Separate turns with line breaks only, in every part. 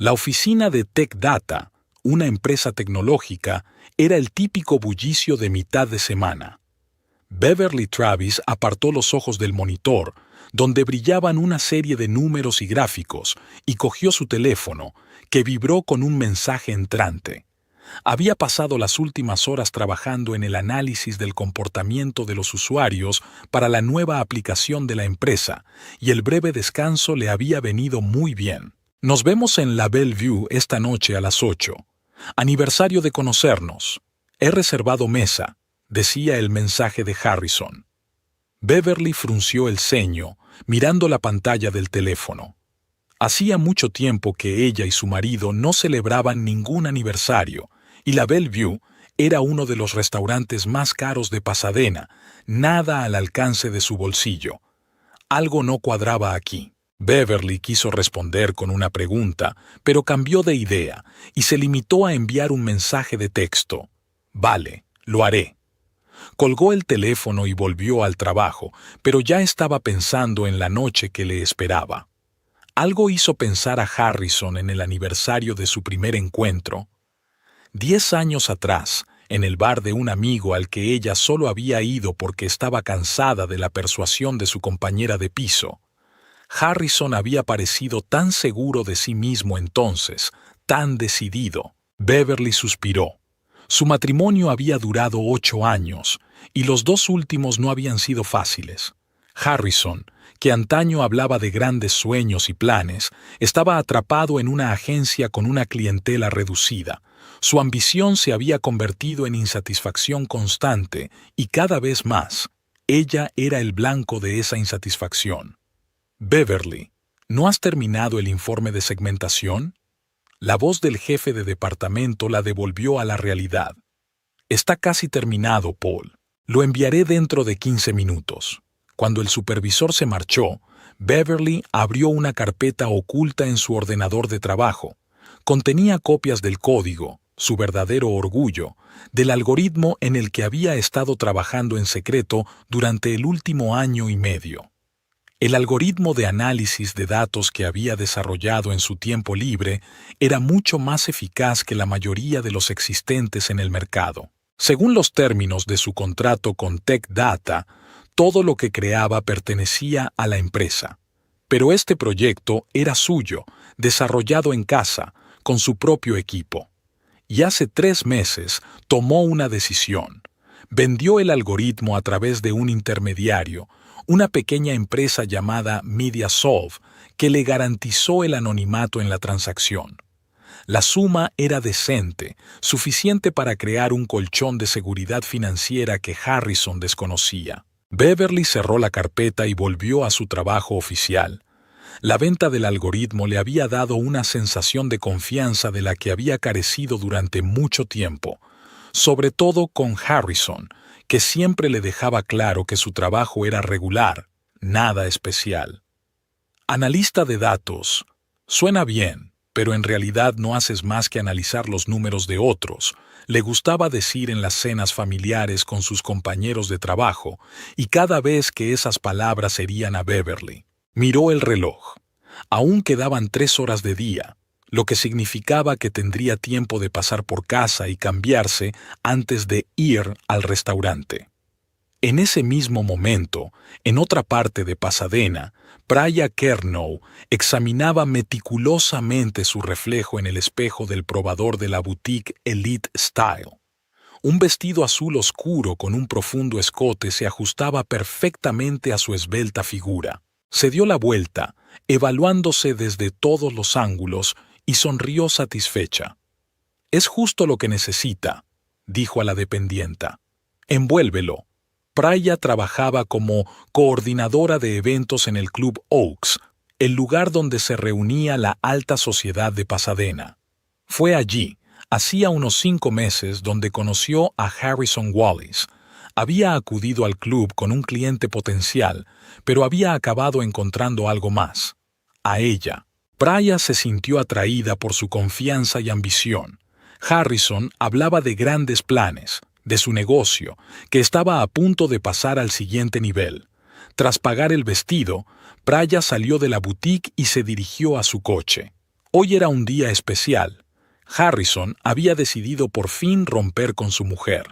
La oficina de Tech Data, una empresa tecnológica, era el típico bullicio de mitad de semana. Beverly Travis apartó los ojos del monitor, donde brillaban una serie de números y gráficos, y cogió su teléfono, que vibró con un mensaje entrante. Había pasado las últimas horas trabajando en el análisis del comportamiento de los usuarios para la nueva aplicación de la empresa, y el breve descanso le había venido muy bien. Nos vemos en la Bellevue esta noche a las 8. Aniversario de conocernos. He reservado mesa, decía el mensaje de Harrison. Beverly frunció el ceño, mirando la pantalla del teléfono. Hacía mucho tiempo que ella y su marido no celebraban ningún aniversario, y la Bellevue era uno de los restaurantes más caros de Pasadena, nada al alcance de su bolsillo. Algo no cuadraba aquí. Beverly quiso responder con una pregunta, pero cambió de idea y se limitó a enviar un mensaje de texto. Vale, lo haré. Colgó el teléfono y volvió al trabajo, pero ya estaba pensando en la noche que le esperaba. Algo hizo pensar a Harrison en el aniversario de su primer encuentro. 10 años atrás, en el bar de un amigo al que ella solo había ido porque estaba cansada de la persuasión de su compañera de piso. Harrison había parecido tan seguro de sí mismo entonces, tan decidido. Beverly suspiró. Su matrimonio había durado 8 años, y los 2 últimos no habían sido fáciles. Harrison, que antaño hablaba de grandes sueños y planes, estaba atrapado en una agencia con una clientela reducida. Su ambición se había convertido en insatisfacción constante, y cada vez más, ella era el blanco de esa insatisfacción. Beverly, ¿no has terminado el informe de segmentación? La voz del jefe de departamento la devolvió a la realidad. Está casi terminado, Paul. Lo enviaré dentro de 15 minutos. Cuando el supervisor se marchó, Beverly abrió una carpeta oculta en su ordenador de trabajo. Contenía copias del código, su verdadero orgullo, del algoritmo en el que había estado trabajando en secreto durante el último año y medio. El algoritmo de análisis de datos que había desarrollado en su tiempo libre era mucho más eficaz que la mayoría de los existentes en el mercado. Según los términos de su contrato con Tech Data, todo lo que creaba pertenecía a la empresa. Pero este proyecto era suyo, desarrollado en casa, con su propio equipo. Y hace 3 meses tomó una decisión. Vendió el algoritmo a través de un intermediario, una pequeña empresa llamada MediaSolv, que le garantizó el anonimato en la transacción. La suma era decente, suficiente para crear un colchón de seguridad financiera que Harrison desconocía. Beverly cerró la carpeta y volvió a su trabajo oficial. La venta del algoritmo le había dado una sensación de confianza de la que había carecido durante mucho tiempo, sobre todo con Harrison, que siempre le dejaba claro que su trabajo era regular, nada especial. Analista de datos. Suena bien, pero en realidad no haces más que analizar los números de otros, le gustaba decir en las cenas familiares con sus compañeros de trabajo, y cada vez que esas palabras herían a Beverly. Miró el reloj. Aún quedaban 3 horas de día, lo que significaba que tendría tiempo de pasar por casa y cambiarse antes de ir al restaurante. En ese mismo momento, en otra parte de Pasadena, Priya Kernow examinaba meticulosamente su reflejo en el espejo del probador de la boutique Elite Style. Un vestido azul oscuro con un profundo escote se ajustaba perfectamente a su esbelta figura. Se dio la vuelta, evaluándose desde todos los ángulos, y sonrió satisfecha. «Es justo lo que necesita», dijo a la dependienta. «Envuélvelo». Priya trabajaba como coordinadora de eventos en el Club Oaks, el lugar donde se reunía la alta sociedad de Pasadena. Fue allí, hacía unos 5 meses, donde conoció a Harrison Wallis. Había acudido al club con un cliente potencial, pero había acabado encontrando algo más. A ella. Priya se sintió atraída por su confianza y ambición. Harrison hablaba de grandes planes, de su negocio, que estaba a punto de pasar al siguiente nivel. Tras pagar el vestido, Priya salió de la boutique y se dirigió a su coche. Hoy era un día especial. Harrison había decidido por fin romper con su mujer.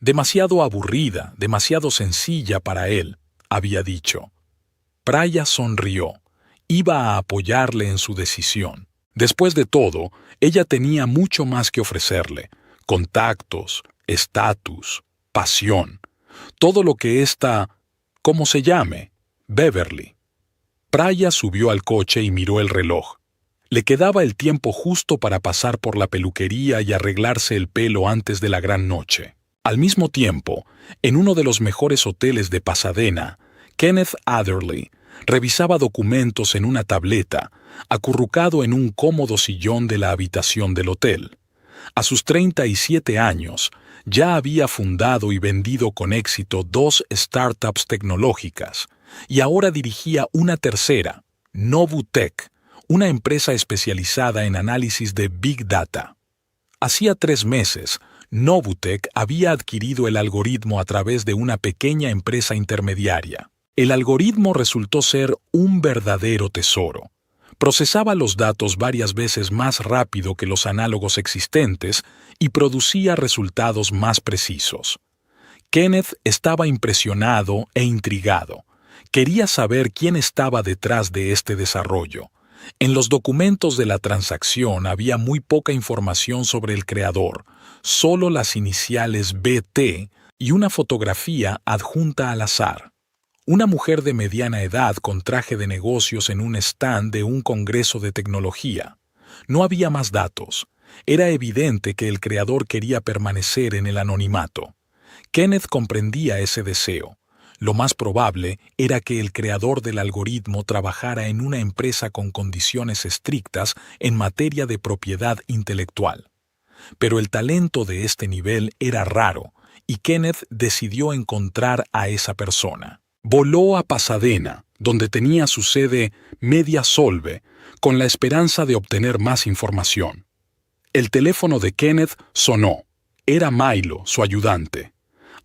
Demasiado aburrida, demasiado sencilla para él, había dicho. Praya sonrió. Iba a apoyarle en su decisión. Después de todo, ella tenía mucho más que ofrecerle. Contactos, estatus, pasión. Todo lo que ¿cómo se llame? Beverly. Praya subió al coche y miró el reloj. Le quedaba el tiempo justo para pasar por la peluquería y arreglarse el pelo antes de la gran noche. Al mismo tiempo, en uno de los mejores hoteles de Pasadena, Kenneth Adderley revisaba documentos en una tableta, acurrucado en un cómodo sillón de la habitación del hotel. A sus 37 años, ya había fundado y vendido con éxito 2 startups tecnológicas, y ahora dirigía una tercera, Novutech, una empresa especializada en análisis de Big Data. Hacía 3 meses, Novutech había adquirido el algoritmo a través de una pequeña empresa intermediaria. El algoritmo resultó ser un verdadero tesoro. Procesaba los datos varias veces más rápido que los análogos existentes y producía resultados más precisos. Kenneth estaba impresionado e intrigado. Quería saber quién estaba detrás de este desarrollo. En los documentos de la transacción había muy poca información sobre el creador, solo las iniciales BT y una fotografía adjunta al azar. Una mujer de mediana edad con traje de negocios en un stand de un congreso de tecnología. No había más datos. Era evidente que el creador quería permanecer en el anonimato. Kenneth comprendía ese deseo. Lo más probable era que el creador del algoritmo trabajara en una empresa con condiciones estrictas en materia de propiedad intelectual. Pero el talento de este nivel era raro, y Kenneth decidió encontrar a esa persona. Voló a Pasadena, donde tenía su sede Media Solve, con la esperanza de obtener más información. El teléfono de Kenneth sonó. Era Milo, su ayudante.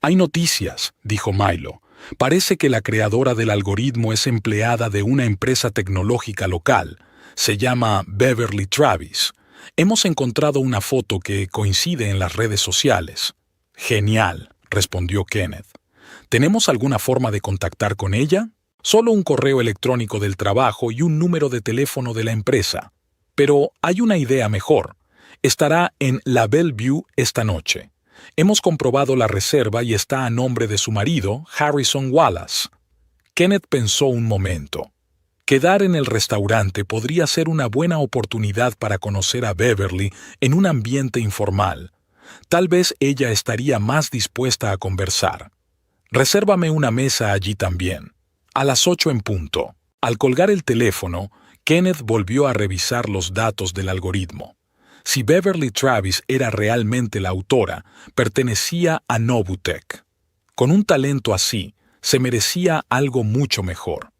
«Hay noticias», dijo Milo. «Parece que la creadora del algoritmo es empleada de una empresa tecnológica local. Se llama Beverly Travis. Hemos encontrado una foto que coincide en las redes sociales». «Genial», respondió Kenneth. ¿Tenemos alguna forma de contactar con ella? Solo un correo electrónico del trabajo y un número de teléfono de la empresa. Pero hay una idea mejor. Estará en la Bellevue esta noche. Hemos comprobado la reserva y está a nombre de su marido, Harrison Wallace. Kenneth pensó un momento. Quedar en el restaurante podría ser una buena oportunidad para conocer a Beverly en un ambiente informal. Tal vez ella estaría más dispuesta a conversar. «Resérvame una mesa allí también. A las 8 en punto». Al colgar el teléfono, Kenneth volvió a revisar los datos del algoritmo. Si Beverly Travis era realmente la autora, pertenecía a Novutech. Con un talento así, se merecía algo mucho mejor.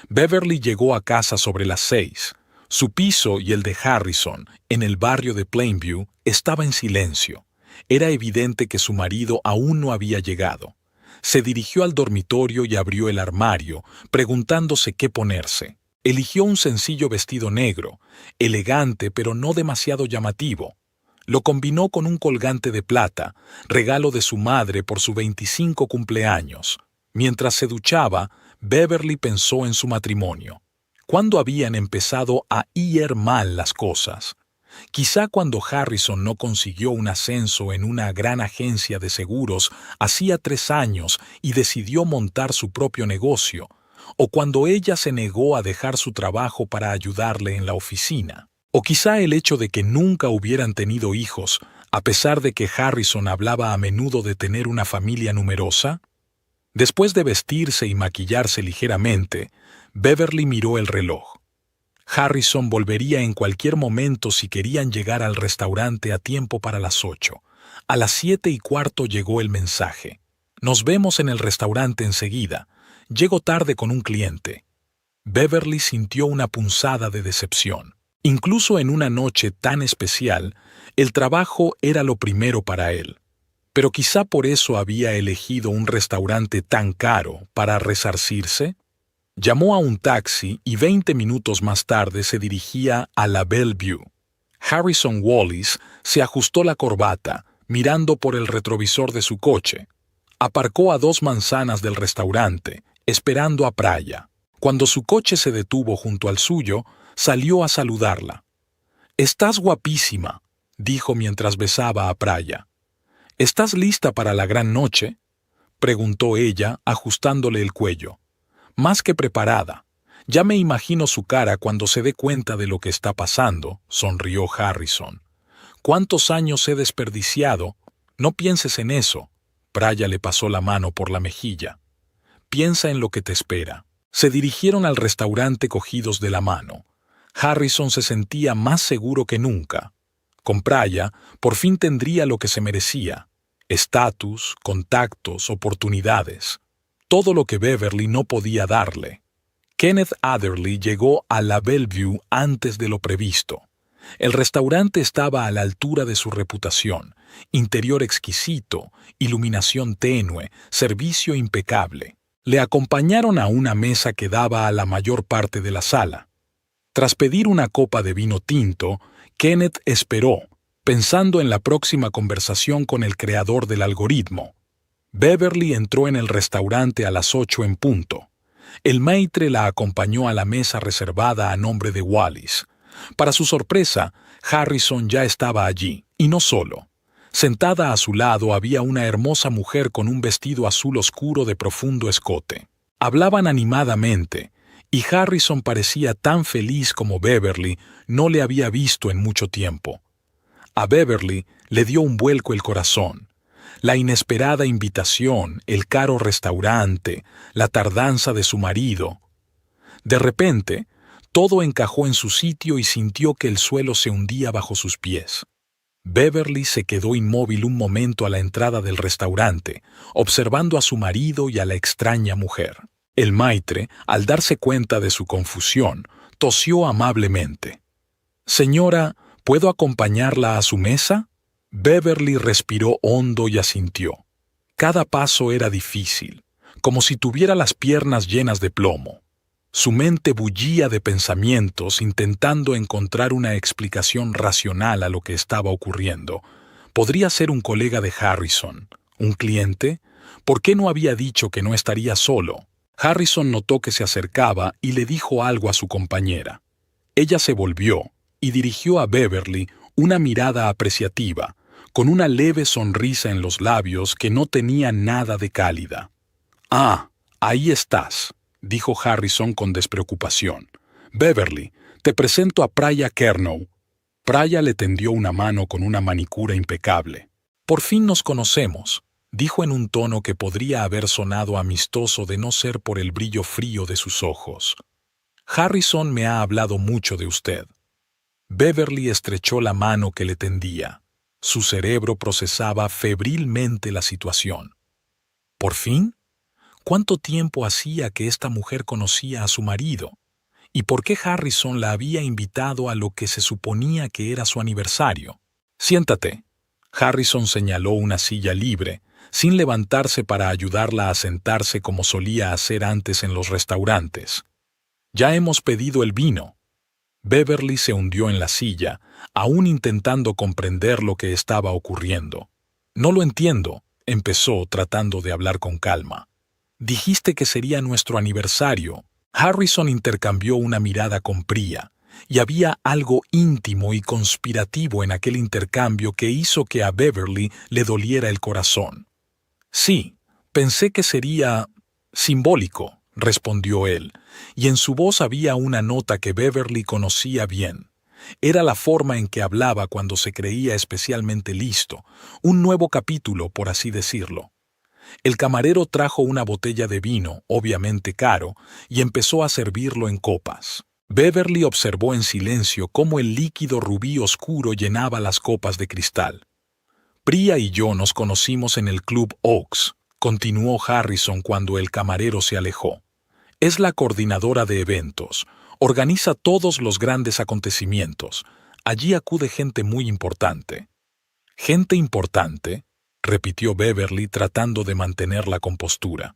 Beverly llegó a casa sobre las 6. Su piso y el de Harrison, en el barrio de Plainview, estaba en silencio. Era evidente que su marido aún no había llegado. Se dirigió al dormitorio y abrió el armario, preguntándose qué ponerse. Eligió un sencillo vestido negro, elegante pero no demasiado llamativo. Lo combinó con un colgante de plata, regalo de su madre por su 25 cumpleaños. Mientras se duchaba, Beverly pensó en su matrimonio. ¿Cuándo habían empezado a ir mal las cosas? Quizá cuando Harrison no consiguió un ascenso en una gran agencia de seguros hacía 3 años y decidió montar su propio negocio, o cuando ella se negó a dejar su trabajo para ayudarle en la oficina. O quizá el hecho de que nunca hubieran tenido hijos, a pesar de que Harrison hablaba a menudo de tener una familia numerosa. Después de vestirse y maquillarse ligeramente, Beverly miró el reloj. Harrison volvería en cualquier momento si querían llegar al restaurante a tiempo para las 8. A las 7:15 llegó el mensaje. «Nos vemos en el restaurante enseguida. Llego tarde con un cliente». Beverly sintió una punzada de decepción. Incluso en una noche tan especial, el trabajo era lo primero para él. Pero quizá por eso había elegido un restaurante tan caro para resarcirse. Llamó a un taxi y 20 minutos más tarde se dirigía a la Bellevue. Harrison Wallis se ajustó la corbata, mirando por el retrovisor de su coche. Aparcó a 2 manzanas del restaurante, esperando a Praya. Cuando su coche se detuvo junto al suyo, salió a saludarla. «Estás guapísima», dijo mientras besaba a Praya. «¿Estás lista para la gran noche?», preguntó ella, ajustándole el cuello. «Más que preparada. Ya me imagino su cara cuando se dé cuenta de lo que está pasando», sonrió Harrison. «¿Cuántos años he desperdiciado? No pienses en eso». Praya le pasó la mano por la mejilla. «Piensa en lo que te espera». Se dirigieron al restaurante cogidos de la mano. Harrison se sentía más seguro que nunca. Con Praya, por fin tendría lo que se merecía: estatus, contactos, oportunidades. Todo lo que Beverly no podía darle. Kenneth Adderley llegó a la Bellevue antes de lo previsto. El restaurante estaba a la altura de su reputación: interior exquisito, iluminación tenue, servicio impecable. Le acompañaron a una mesa que daba a la mayor parte de la sala. Tras pedir una copa de vino tinto, Kenneth esperó, pensando en la próxima conversación con el creador del algoritmo. Beverly entró en el restaurante a las 8 en punto. El maitre la acompañó a la mesa reservada a nombre de Wallis. Para su sorpresa, Harrison ya estaba allí, y no solo. Sentada a su lado había una hermosa mujer con un vestido azul oscuro de profundo escote. Hablaban animadamente, y Harrison parecía tan feliz como Beverly no le había visto en mucho tiempo. A Beverly le dio un vuelco el corazón. La inesperada invitación, el caro restaurante, la tardanza de su marido. De repente, todo encajó en su sitio y sintió que el suelo se hundía bajo sus pies. Beverly se quedó inmóvil un momento a la entrada del restaurante, observando a su marido y a la extraña mujer. El maitre, al darse cuenta de su confusión, tosió amablemente. «Señora, ¿puedo acompañarla a su mesa?». Beverly respiró hondo y asintió. Cada paso era difícil, como si tuviera las piernas llenas de plomo. Su mente bullía de pensamientos intentando encontrar una explicación racional a lo que estaba ocurriendo. ¿Podría ser un colega de Harrison? ¿Un cliente? ¿Por qué no había dicho que no estaría solo? Harrison notó que se acercaba y le dijo algo a su compañera. Ella se volvió y dirigió a Beverly una mirada apreciativa, con una leve sonrisa en los labios que no tenía nada de cálida. «Ah, ahí estás», dijo Harrison con despreocupación. «Beverly, te presento a Praya Kernow». Praya le tendió una mano con una manicura impecable. «Por fin nos conocemos», dijo en un tono que podría haber sonado amistoso de no ser por el brillo frío de sus ojos. «Harrison me ha hablado mucho de usted». Beverly estrechó la mano que le tendía. Su cerebro procesaba febrilmente la situación. ¿Por fin? ¿Cuánto tiempo hacía que esta mujer conocía a su marido? ¿Y por qué Harrison la había invitado a lo que se suponía que era su aniversario? «Siéntate». Harrison señaló una silla libre, sin levantarse para ayudarla a sentarse como solía hacer antes en los restaurantes. «Ya hemos pedido el vino». Beverly se hundió en la silla, aún intentando comprender lo que estaba ocurriendo. «No lo entiendo», empezó tratando de hablar con calma. «Dijiste que sería nuestro aniversario». Harrison intercambió una mirada con Prya, y había algo íntimo y conspirativo en aquel intercambio que hizo que a Beverly le doliera el corazón. «Sí, pensé que sería simbólico», respondió él, y en su voz había una nota que Beverly conocía bien. Era la forma en que hablaba cuando se creía especialmente listo, un nuevo capítulo, por así decirlo. El camarero trajo una botella de vino, obviamente caro, y empezó a servirlo en copas. Beverly observó en silencio cómo el líquido rubí oscuro llenaba las copas de cristal. «Prya y yo nos conocimos en el Club Oaks», continuó Harrison cuando el camarero se alejó. «Es la coordinadora de eventos. Organiza todos los grandes acontecimientos. Allí acude gente muy importante». «¿Gente importante?», repitió Beverly tratando de mantener la compostura.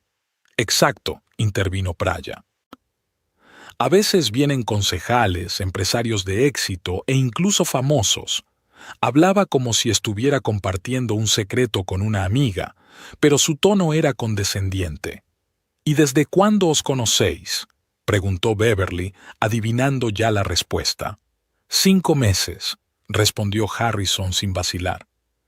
«Exacto», intervino Praya. A veces vienen concejales, empresarios de éxito e incluso famosos. Hablaba como si estuviera compartiendo un secreto con una amiga, pero su tono era condescendiente. ¿Y desde cuándo os conocéis?, preguntó Beverly, adivinando ya la respuesta. 5 meses, respondió Harrison sin vacilar.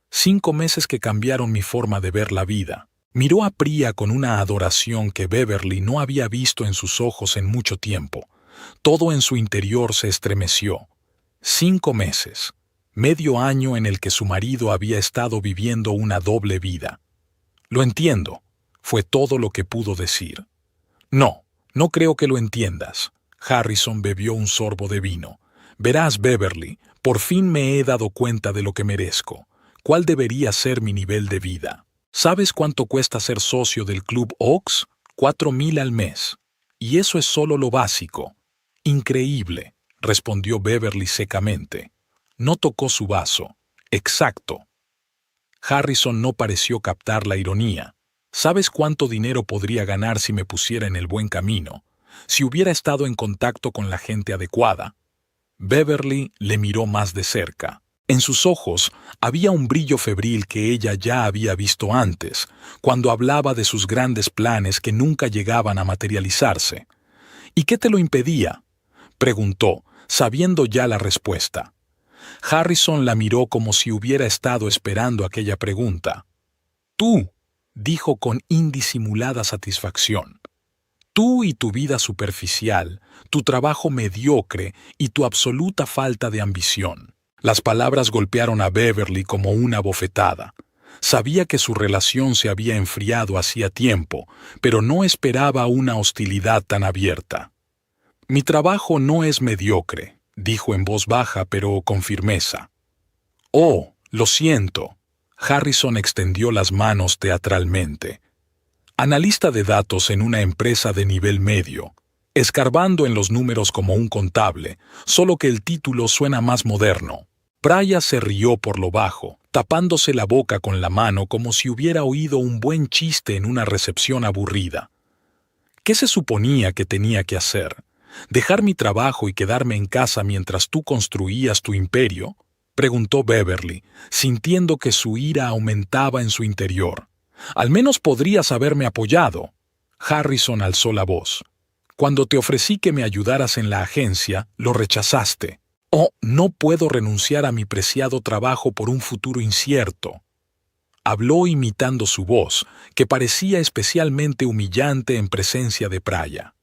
5 meses que cambiaron mi forma de ver la vida. Miró a Priya con una adoración que Beverly no había visto en sus ojos en mucho tiempo. Todo en su interior se estremeció. 5 meses, medio año en el que su marido había estado viviendo una doble vida. Lo entiendo, fue todo lo que pudo decir. No, no creo que lo entiendas. Harrison bebió un sorbo de vino. Verás, Beverly, por fin me he dado cuenta de lo que merezco. ¿Cuál debería ser mi nivel de vida? ¿Sabes cuánto cuesta ser socio del Club Oaks? 4,000 al mes. Y eso es solo lo básico. Increíble, respondió Beverly secamente. No tocó su vaso. Exacto. Harrison no pareció captar la ironía. ¿Sabes cuánto dinero podría ganar si me pusiera en el buen camino? Si hubiera estado en contacto con la gente adecuada. Beverly le miró más de cerca. En sus ojos había un brillo febril que ella ya había visto antes, cuando hablaba de sus grandes planes que nunca llegaban a materializarse. ¿Y qué te lo impedía?, preguntó, sabiendo ya la respuesta. Harrison la miró como si hubiera estado esperando aquella pregunta. Tú, dijo con indisimulada satisfacción. Tú y tu vida superficial, tu trabajo mediocre y tu absoluta falta de ambición. Las palabras golpearon a Beverly como una bofetada. Sabía que su relación se había enfriado hacía tiempo, pero no esperaba una hostilidad tan abierta. Mi trabajo no es mediocre, dijo en voz baja pero con firmeza. Oh, lo siento. Harrison extendió las manos teatralmente. Analista de datos en una empresa de nivel medio, escarbando en los números como un contable, solo que el título suena más moderno. Priya se rió por lo bajo, tapándose la boca con la mano como si hubiera oído un buen chiste en una recepción aburrida. ¿Qué se suponía que tenía que hacer? ¿Dejar mi trabajo y quedarme en casa mientras tú construías tu imperio?, preguntó Beverly, sintiendo que su ira aumentaba en su interior. Al menos podrías haberme apoyado. Harrison alzó la voz. Cuando te ofrecí que me ayudaras en la agencia, lo rechazaste. Oh, no puedo renunciar a mi preciado trabajo por un futuro incierto. Habló imitando su voz, que parecía especialmente humillante en presencia de Priya.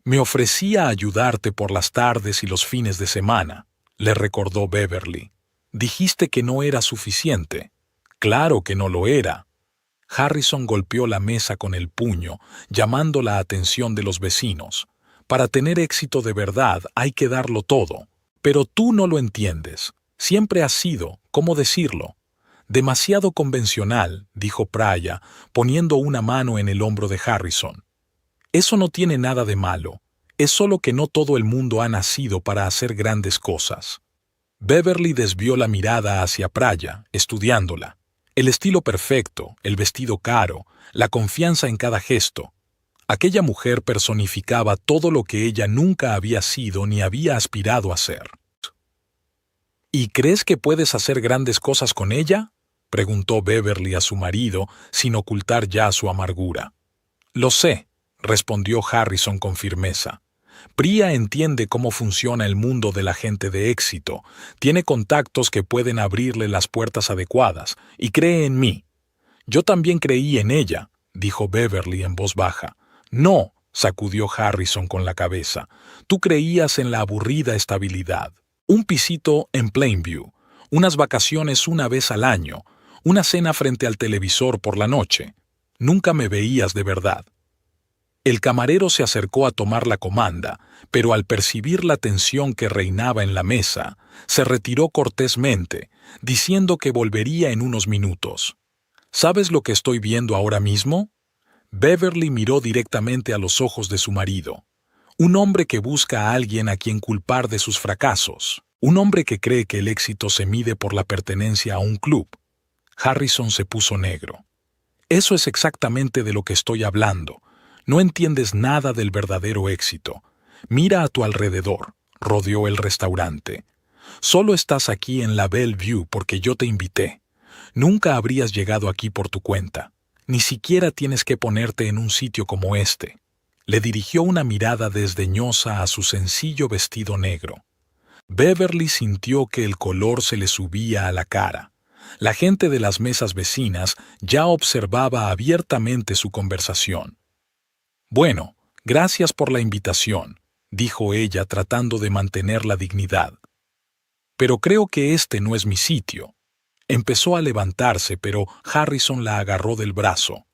Me ofrecía ayudarte por las tardes y los fines de semana, le recordó Beverly. Dijiste que no era suficiente. Claro que no lo era. Harrison golpeó la mesa con el puño, llamando la atención de los vecinos. Para tener éxito de verdad hay que darlo todo. Pero tú no lo entiendes. Siempre has sido, ¿cómo decirlo?, demasiado convencional, dijo Priya, poniendo una mano en el hombro de Harrison. Eso no tiene nada de malo. Es solo que no todo el mundo ha nacido para hacer grandes cosas. Beverly desvió la mirada hacia Priya, estudiándola. El estilo perfecto, el vestido caro, la confianza en cada gesto. Aquella mujer personificaba todo lo que ella nunca había sido ni había aspirado a ser. ¿Y crees que puedes hacer grandes cosas con ella?, preguntó Beverly a su marido, sin ocultar ya su amargura. Lo sé, respondió Harrison con firmeza. Priya entiende cómo funciona el mundo de la gente de éxito, tiene contactos que pueden abrirle las puertas adecuadas, y cree en mí. Yo también creí en ella, dijo Beverly en voz baja. No, sacudió Harrison con la cabeza. Tú creías en la aburrida estabilidad. Un pisito en Plainview, unas vacaciones una vez al año, una cena frente al televisor por la noche. Nunca me veías de verdad. El camarero se acercó a tomar la comanda, pero al percibir la tensión que reinaba en la mesa, se retiró cortésmente, diciendo que volvería en unos minutos. ¿Sabes lo que estoy viendo ahora mismo? Beverly miró directamente a los ojos de su marido. Un hombre que busca a alguien a quien culpar de sus fracasos. Un hombre que cree que el éxito se mide por la pertenencia a un club. Harrison se puso negro. Eso es exactamente de lo que estoy hablando. No entiendes nada del verdadero éxito. Mira a tu alrededor. Rodeó el restaurante. Solo estás aquí en la Bellevue porque yo te invité. Nunca habrías llegado aquí por tu cuenta. Ni siquiera tienes que ponerte en un sitio como este. Le dirigió una mirada desdeñosa a su sencillo vestido negro. Beverly sintió que el color se le subía a la cara. La gente de las mesas vecinas ya observaba abiertamente su conversación. «Bueno, gracias por la invitación», dijo ella tratando de mantener la dignidad. «Pero creo que este no es mi sitio». Empezó a levantarse, pero Harrison la agarró del brazo.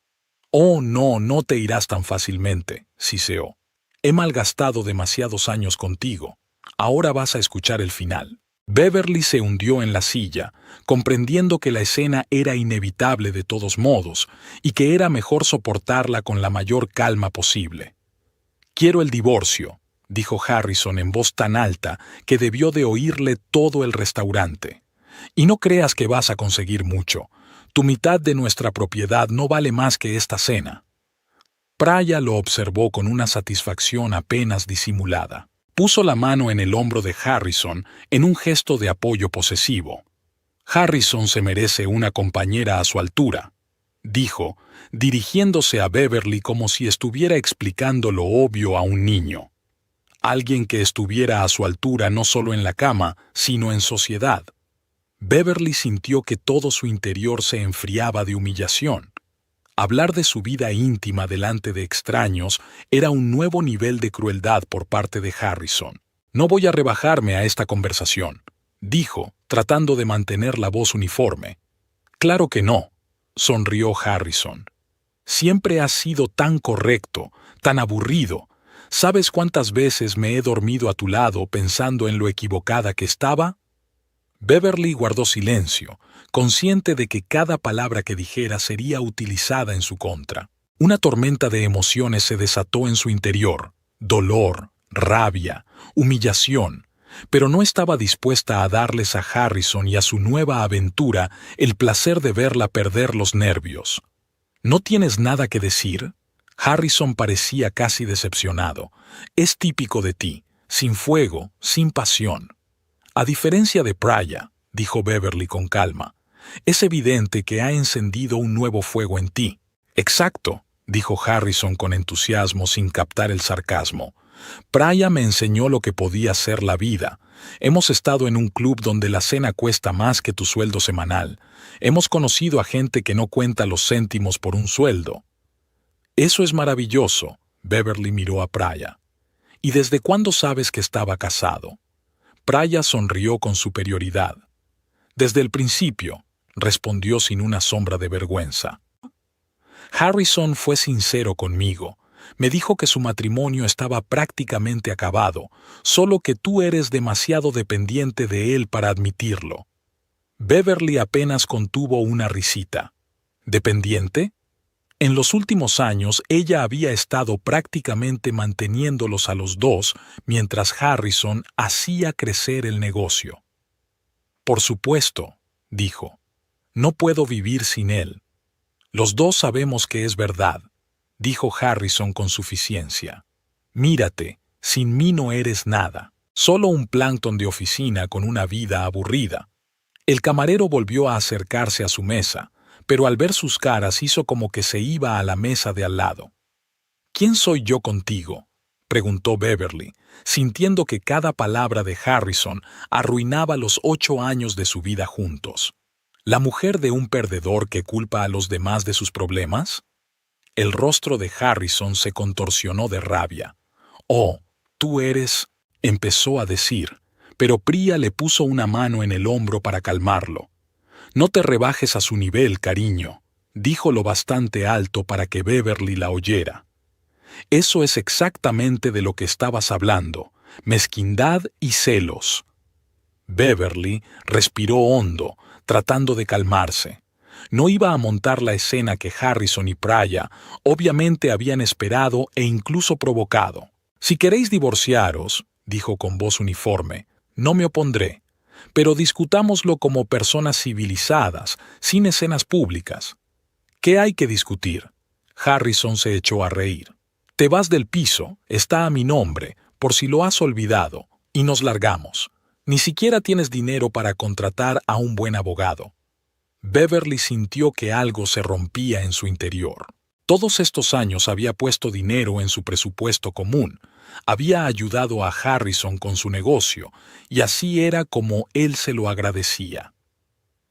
«Oh, no, no te irás tan fácilmente», siseó. «He malgastado demasiados años contigo. Ahora vas a escuchar el final». Beverly se hundió en la silla, comprendiendo que la escena era inevitable de todos modos y que era mejor soportarla con la mayor calma posible. «Quiero el divorcio», dijo Harrison en voz tan alta que debió de oírle todo el restaurante. «Y no creas que vas a conseguir mucho. Tu mitad de nuestra propiedad no vale más que esta cena». Praya lo observó con una satisfacción apenas disimulada. Puso la mano en el hombro de Harrison en un gesto de apoyo posesivo. «Harrison se merece una compañera a su altura», dijo, dirigiéndose a Beverly como si estuviera explicando lo obvio a un niño. Alguien que estuviera a su altura no solo en la cama, sino en sociedad. Beverly sintió que todo su interior se enfriaba de humillación. Hablar de su vida íntima delante de extraños era un nuevo nivel de crueldad por parte de Harrison. «No voy a rebajarme a esta conversación», dijo, tratando de mantener la voz uniforme. «Claro que no», sonrió Harrison. «Siempre has sido tan correcto, tan aburrido. ¿Sabes cuántas veces me he dormido a tu lado pensando en lo equivocada que estaba?» Beverly guardó silencio, consciente de que cada palabra que dijera sería utilizada en su contra. Una tormenta de emociones se desató en su interior: dolor, rabia, humillación, pero no estaba dispuesta a darles a Harrison y a su nueva aventura el placer de verla perder los nervios. «¿No tienes nada que decir?» Harrison parecía casi decepcionado. «Es típico de ti, sin fuego, sin pasión». «A diferencia de Praya», dijo Beverly con calma, «es evidente que ha encendido un nuevo fuego en ti». «Exacto», dijo Harrison con entusiasmo sin captar el sarcasmo. «Praya me enseñó lo que podía ser la vida. Hemos estado en un club donde la cena cuesta más que tu sueldo semanal. Hemos conocido a gente que no cuenta los céntimos por un sueldo». «Eso es maravilloso», Beverly miró a Praya. «¿Y desde cuándo sabes que estaba casado?» Praya sonrió con superioridad. «Desde el principio», respondió sin una sombra de vergüenza. «Harrison fue sincero conmigo. Me dijo que su matrimonio estaba prácticamente acabado, solo que tú eres demasiado dependiente de él para admitirlo». Beverly apenas contuvo una risita. ¿Dependiente? En los últimos años ella había estado prácticamente manteniéndolos a los dos mientras Harrison hacía crecer el negocio. «Por supuesto», dijo, «no puedo vivir sin él». «Los dos sabemos que es verdad», dijo Harrison con suficiencia. «Mírate, sin mí no eres nada, solo un plancton de oficina con una vida aburrida». El camarero volvió a acercarse a su mesa, pero al ver sus caras hizo como que se iba a la mesa de al lado. «¿Quién soy yo contigo?», preguntó Beverly, sintiendo que cada palabra de Harrison arruinaba los 8 años de su vida juntos. ¿La mujer de un perdedor que culpa a los demás de sus problemas? El rostro de Harrison se contorsionó de rabia. «Oh, tú eres», empezó a decir, pero Prya le puso una mano en el hombro para calmarlo. «No te rebajes a su nivel, cariño», dijo lo bastante alto para que Beverly la oyera. «Eso es exactamente de lo que estabas hablando, mezquindad y celos». Beverly respiró hondo, tratando de calmarse. No iba a montar la escena que Harrison y Praya obviamente habían esperado e incluso provocado. «Si queréis divorciaros», dijo con voz uniforme, «no me opondré. Pero discutámoslo como personas civilizadas, sin escenas públicas». «¿Qué hay que discutir?». Harrison se echó a reír. «Te vas del piso, está a mi nombre, por si lo has olvidado, y nos largamos. Ni siquiera tienes dinero para contratar a un buen abogado. Beverly sintió que algo se rompía en su interior. Todos estos años había puesto dinero en su presupuesto común, había ayudado a Harrison con su negocio, y así era como él se lo agradecía.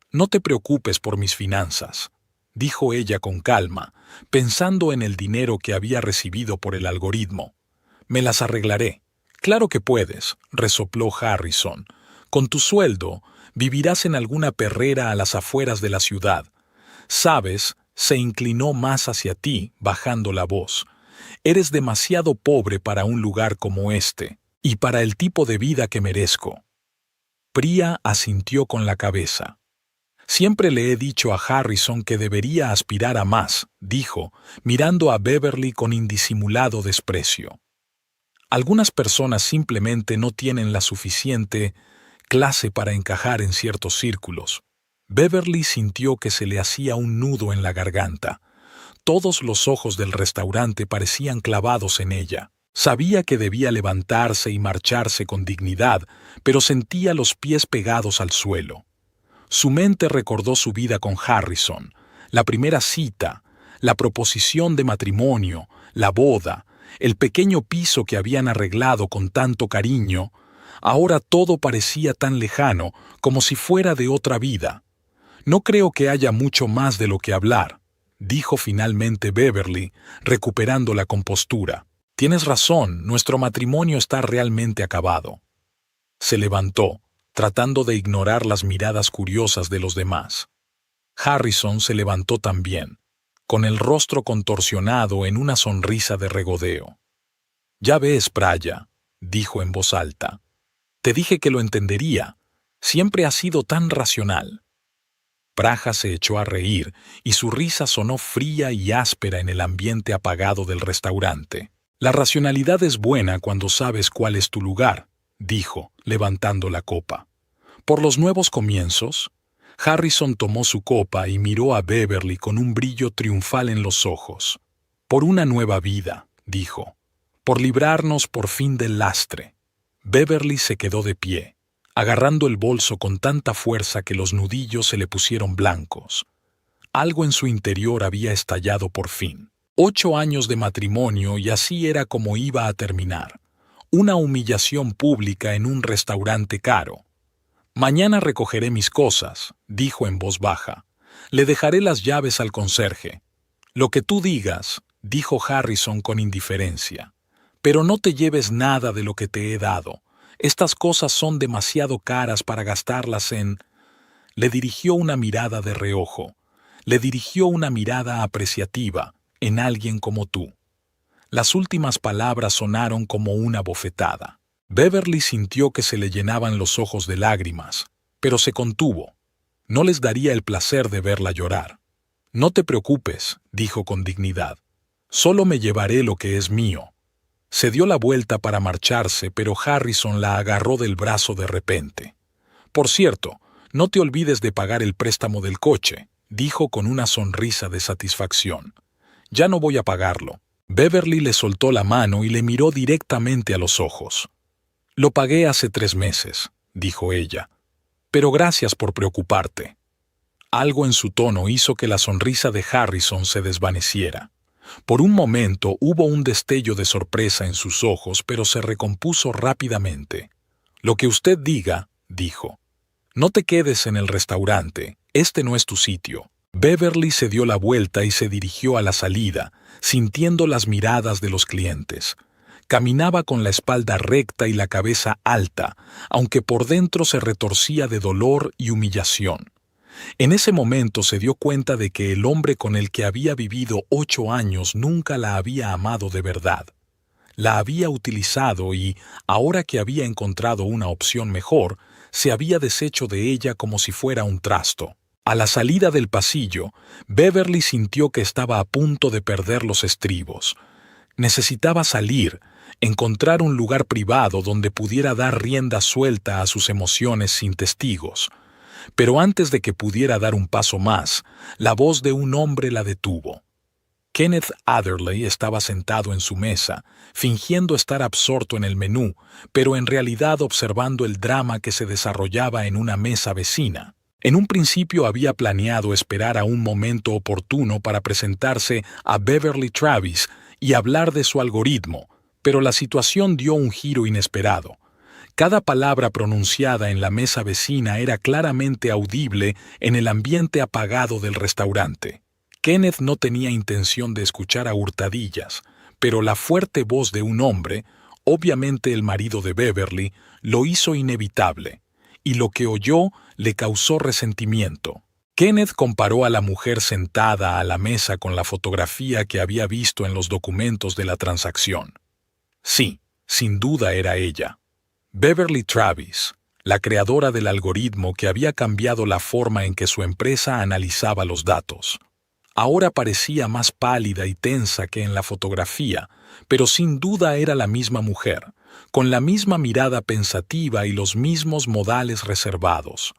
«No te preocupes por mis finanzas», dijo ella con calma, pensando en el dinero que había recibido por el algoritmo. «Me las arreglaré». «Claro que puedes», resopló Harrison. «Con tu sueldo, vivirás en alguna perrera a las afueras de la ciudad. Sabes», se inclinó más hacia ti, bajando la voz. «Eres demasiado pobre para un lugar como este, y para el tipo de vida que merezco». Priya asintió con la cabeza. «Siempre le he dicho a Harrison que debería aspirar a más», dijo, mirando a Beverly con indisimulado desprecio. «Algunas personas simplemente no tienen la suficiente clase para encajar en ciertos círculos». Beverly sintió que se le hacía un nudo en la garganta. Todos los ojos del restaurante parecían clavados en ella. Sabía que debía levantarse y marcharse con dignidad, pero sentía los pies pegados al suelo. Su mente recordó su vida con Harrison, la primera cita, la proposición de matrimonio, la boda, el pequeño piso que habían arreglado con tanto cariño. Ahora todo parecía tan lejano, como si fuera de otra vida. «No creo que haya mucho más de lo que hablar», dijo finalmente Beverly, recuperando la compostura. «Tienes razón, nuestro matrimonio está realmente acabado». Se levantó, tratando de ignorar las miradas curiosas de los demás. Harrison se levantó también, con el rostro contorsionado en una sonrisa de regodeo. «Ya ves, Priya», dijo en voz alta. «Te dije que lo entendería. Siempre has sido tan racional». Priya se echó a reír, y su risa sonó fría y áspera en el ambiente apagado del restaurante. «La racionalidad es buena cuando sabes cuál es tu lugar», dijo, levantando la copa. «Por los nuevos comienzos». Harrison tomó su copa y miró a Beverly con un brillo triunfal en los ojos. «Por una nueva vida», dijo. «Por librarnos por fin del lastre». Beverly se quedó de pie, agarrando el bolso con tanta fuerza que los nudillos se le pusieron blancos. Algo en su interior había estallado por fin. 8 años de matrimonio y así era como iba a terminar. Una humillación pública en un restaurante caro. «Mañana recogeré mis cosas», dijo en voz baja. «Le dejaré las llaves al conserje». «Lo que tú digas», dijo Harrison con indiferencia. «Pero no te lleves nada de lo que te he dado. Estas cosas son demasiado caras para gastarlas en...». Le dirigió una mirada de reojo. Le dirigió una mirada apreciativa en alguien como tú. Las últimas palabras sonaron como una bofetada. Beverly sintió que se le llenaban los ojos de lágrimas, pero se contuvo. No les daría el placer de verla llorar. «No te preocupes», dijo con dignidad. «Solo me llevaré lo que es mío». Se dio la vuelta para marcharse, pero Harrison la agarró del brazo de repente. «Por cierto, no te olvides de pagar el préstamo del coche», dijo con una sonrisa de satisfacción. «Ya no voy a pagarlo». Beverly le soltó la mano y le miró directamente a los ojos. «Lo pagué hace 3 meses», dijo ella. «Pero gracias por preocuparte». Algo en su tono hizo que la sonrisa de Harrison se desvaneciera. Por un momento hubo un destello de sorpresa en sus ojos, pero se recompuso rápidamente. «Lo que usted diga», dijo. «No te quedes en el restaurante, este no es tu sitio». Beverly se dio la vuelta y se dirigió a la salida, sintiendo las miradas de los clientes. Caminaba con la espalda recta y la cabeza alta, aunque por dentro se retorcía de dolor y humillación. En ese momento se dio cuenta de que el hombre con el que había vivido 8 años nunca la había amado de verdad. La había utilizado y, ahora que había encontrado una opción mejor, se había deshecho de ella como si fuera un trasto. A la salida del pasillo, Beverly sintió que estaba a punto de perder los estribos. Necesitaba salir, encontrar un lugar privado donde pudiera dar rienda suelta a sus emociones sin testigos. Pero antes de que pudiera dar un paso más, la voz de un hombre la detuvo. Kenneth Adderley estaba sentado en su mesa, fingiendo estar absorto en el menú, pero en realidad observando el drama que se desarrollaba en una mesa vecina. En un principio había planeado esperar a un momento oportuno para presentarse a Beverly Travis y hablar de su algoritmo, pero la situación dio un giro inesperado. Cada palabra pronunciada en la mesa vecina era claramente audible en el ambiente apagado del restaurante. Kenneth no tenía intención de escuchar a hurtadillas, pero la fuerte voz de un hombre, obviamente el marido de Beverly, lo hizo inevitable, y lo que oyó le causó resentimiento. Kenneth comparó a la mujer sentada a la mesa con la fotografía que había visto en los documentos de la transacción. Sí, sin duda era ella. Beverly Travis, la creadora del algoritmo que había cambiado la forma en que su empresa analizaba los datos. Ahora parecía más pálida y tensa que en la fotografía, pero sin duda era la misma mujer, con la misma mirada pensativa y los mismos modales reservados.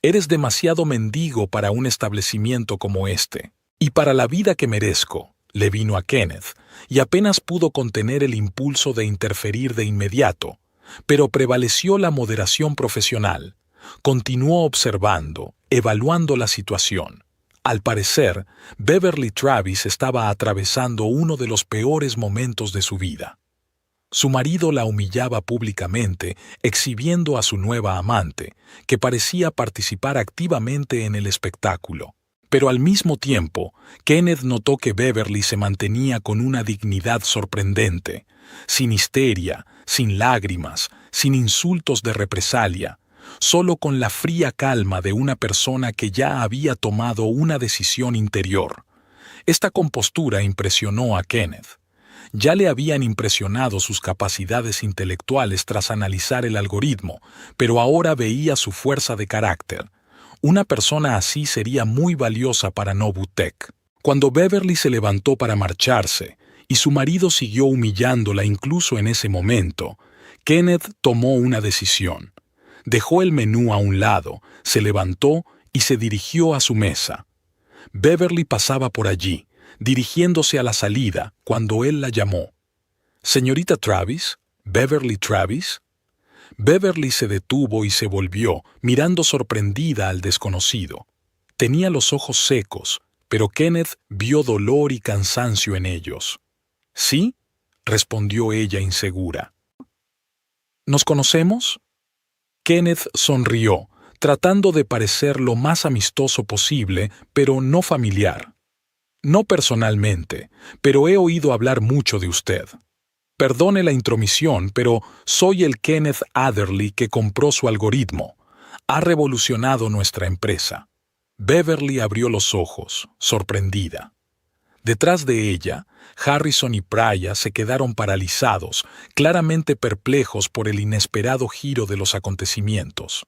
Eres demasiado mendigo para un establecimiento como este, y para la vida que merezco, le vino a Kenneth, y apenas pudo contener el impulso de interferir de inmediato, pero prevaleció la moderación profesional. Continuó observando, evaluando la situación. Al parecer, Beverly Travis estaba atravesando uno de los peores momentos de su vida. Su marido la humillaba públicamente, exhibiendo a su nueva amante, que parecía participar activamente en el espectáculo. Pero al mismo tiempo, Kenneth notó que Beverly se mantenía con una dignidad sorprendente, sin histeria, sin lágrimas, sin insultos de represalia, solo con la fría calma de una persona que ya había tomado una decisión interior. Esta compostura impresionó a Kenneth. Ya le habían impresionado sus capacidades intelectuales tras analizar el algoritmo, pero ahora veía su fuerza de carácter. Una persona así sería muy valiosa para Novutec. Cuando Beverly se levantó para marcharse, y su marido siguió humillándola incluso en ese momento, Kenneth tomó una decisión. Dejó el menú a un lado, se levantó y se dirigió a su mesa. Beverly pasaba por allí, dirigiéndose a la salida, cuando él la llamó. «¿Señorita Travis? ¿Beverly Travis?» Beverly se detuvo y se volvió, mirando sorprendida al desconocido. Tenía los ojos secos, pero Kenneth vio dolor y cansancio en ellos. «¿Sí?», respondió ella insegura. «¿Nos conocemos?». Kenneth sonrió, tratando de parecer lo más amistoso posible, pero no familiar. «No personalmente, pero he oído hablar mucho de usted. Perdone la intromisión, pero soy el Kenneth Adderley que compró su algoritmo. Ha revolucionado nuestra empresa». Beverly abrió los ojos, sorprendida. Detrás de ella, Harrison y Praya se quedaron paralizados, claramente perplejos por el inesperado giro de los acontecimientos.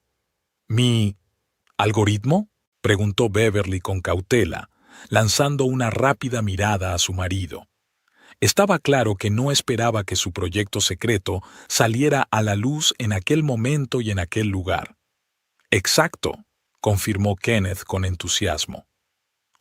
«¿Mi algoritmo?», preguntó Beverly con cautela, lanzando una rápida mirada a su marido. Estaba claro que no esperaba que su proyecto secreto saliera a la luz en aquel momento y en aquel lugar. «Exacto», confirmó Kenneth con entusiasmo.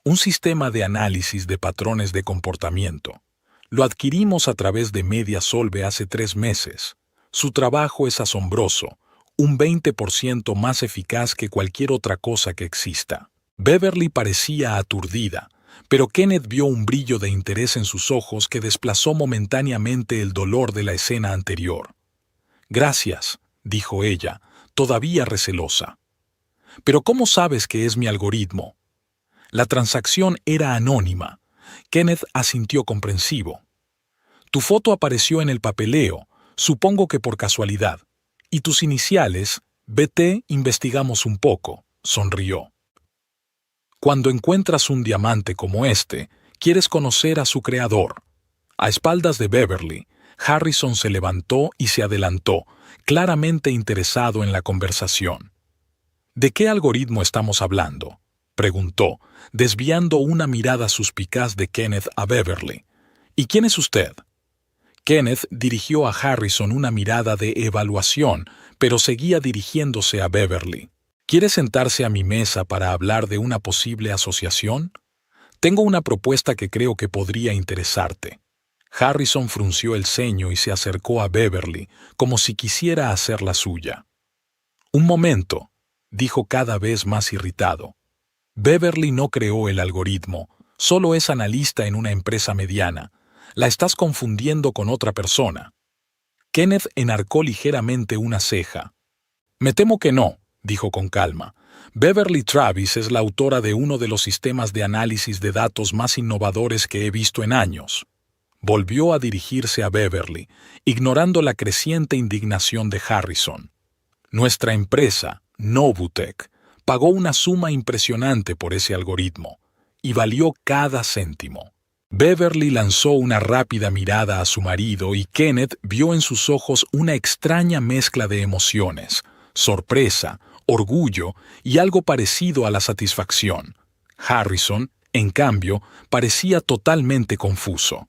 «Un sistema de análisis de patrones de comportamiento. Lo adquirimos a través de MediaSolve hace 3 meses. Su trabajo es asombroso, un 20% más eficaz que cualquier otra cosa que exista». Beverly parecía aturdida, pero Kenneth vio un brillo de interés en sus ojos que desplazó momentáneamente el dolor de la escena anterior. «Gracias», dijo ella, todavía recelosa. «¿Pero cómo sabes que es mi algoritmo?». La transacción era anónima. Kenneth asintió comprensivo. «Tu foto apareció en el papeleo, supongo que por casualidad. Y tus iniciales, BT, investigamos un poco», sonrió. «Cuando encuentras un diamante como este, quieres conocer a su creador». A espaldas de Beverly, Harrison se levantó y se adelantó, claramente interesado en la conversación. «¿De qué algoritmo estamos hablando?», preguntó, desviando una mirada suspicaz de Kenneth a Beverly. «¿Y quién es usted?». Kenneth dirigió a Harrison una mirada de evaluación, pero seguía dirigiéndose a Beverly. «¿Quiere sentarse a mi mesa para hablar de una posible asociación?». Tengo una propuesta que creo que podría interesarte. Harrison frunció el ceño y se acercó a Beverly, como si quisiera hacer la suya. Un momento, dijo cada vez más irritado. Beverly no creó el algoritmo, solo es analista en una empresa mediana. La estás confundiendo con otra persona. Kenneth enarcó ligeramente una ceja. Me temo que no, dijo con calma. Beverly Travis es la autora de uno de los sistemas de análisis de datos más innovadores que he visto en años. Volvió a dirigirse a Beverly, ignorando la creciente indignación de Harrison. Nuestra empresa, Novutech, pagó una suma impresionante por ese algoritmo, y valió cada céntimo. Beverly lanzó una rápida mirada a su marido y Kenneth vio en sus ojos una extraña mezcla de emociones, sorpresa, orgullo y algo parecido a la satisfacción. Harrison, en cambio, parecía totalmente confuso.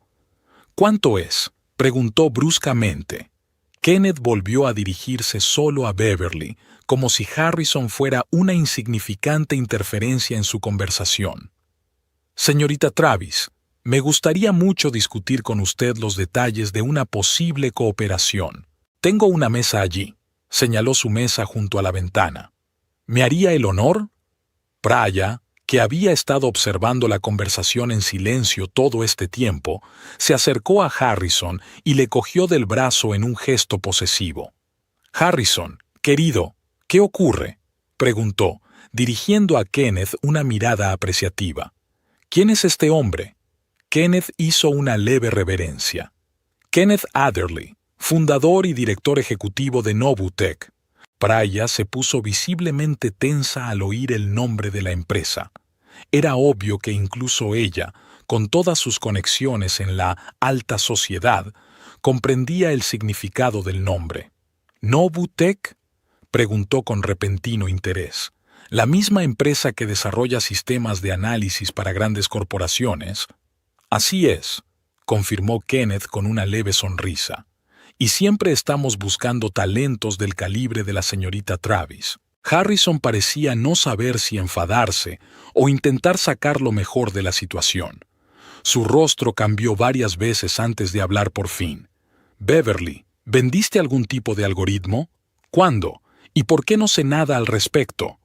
¿Cuánto es?, preguntó bruscamente. Kenneth volvió a dirigirse solo a Beverly, como si Harrison fuera una insignificante interferencia en su conversación. Señorita Travis, me gustaría mucho discutir con usted los detalles de una posible cooperación. Tengo una mesa allí, señaló su mesa junto a la ventana. ¿Me haría el honor? Praya, que había estado observando la conversación en silencio todo este tiempo, se acercó a Harrison y le cogió del brazo en un gesto posesivo. Harrison, querido, ¿qué ocurre?, preguntó, dirigiendo a Kenneth una mirada apreciativa. ¿Quién es este hombre? Kenneth hizo una leve reverencia. Kenneth Adderley, fundador y director ejecutivo de Novutech. Praya se puso visiblemente tensa al oír el nombre de la empresa. Era obvio que incluso ella, con todas sus conexiones en la alta sociedad, comprendía el significado del nombre. ¿Novutech?, preguntó con repentino interés. ¿La misma empresa que desarrolla sistemas de análisis para grandes corporaciones? Así es, confirmó Kenneth con una leve sonrisa. Y siempre estamos buscando talentos del calibre de la señorita Travis. Harrison parecía no saber si enfadarse o intentar sacar lo mejor de la situación. Su rostro cambió varias veces antes de hablar por fin. Beverly, ¿vendiste algún tipo de algoritmo? ¿Cuándo? ¿Y por qué no sé nada al respecto?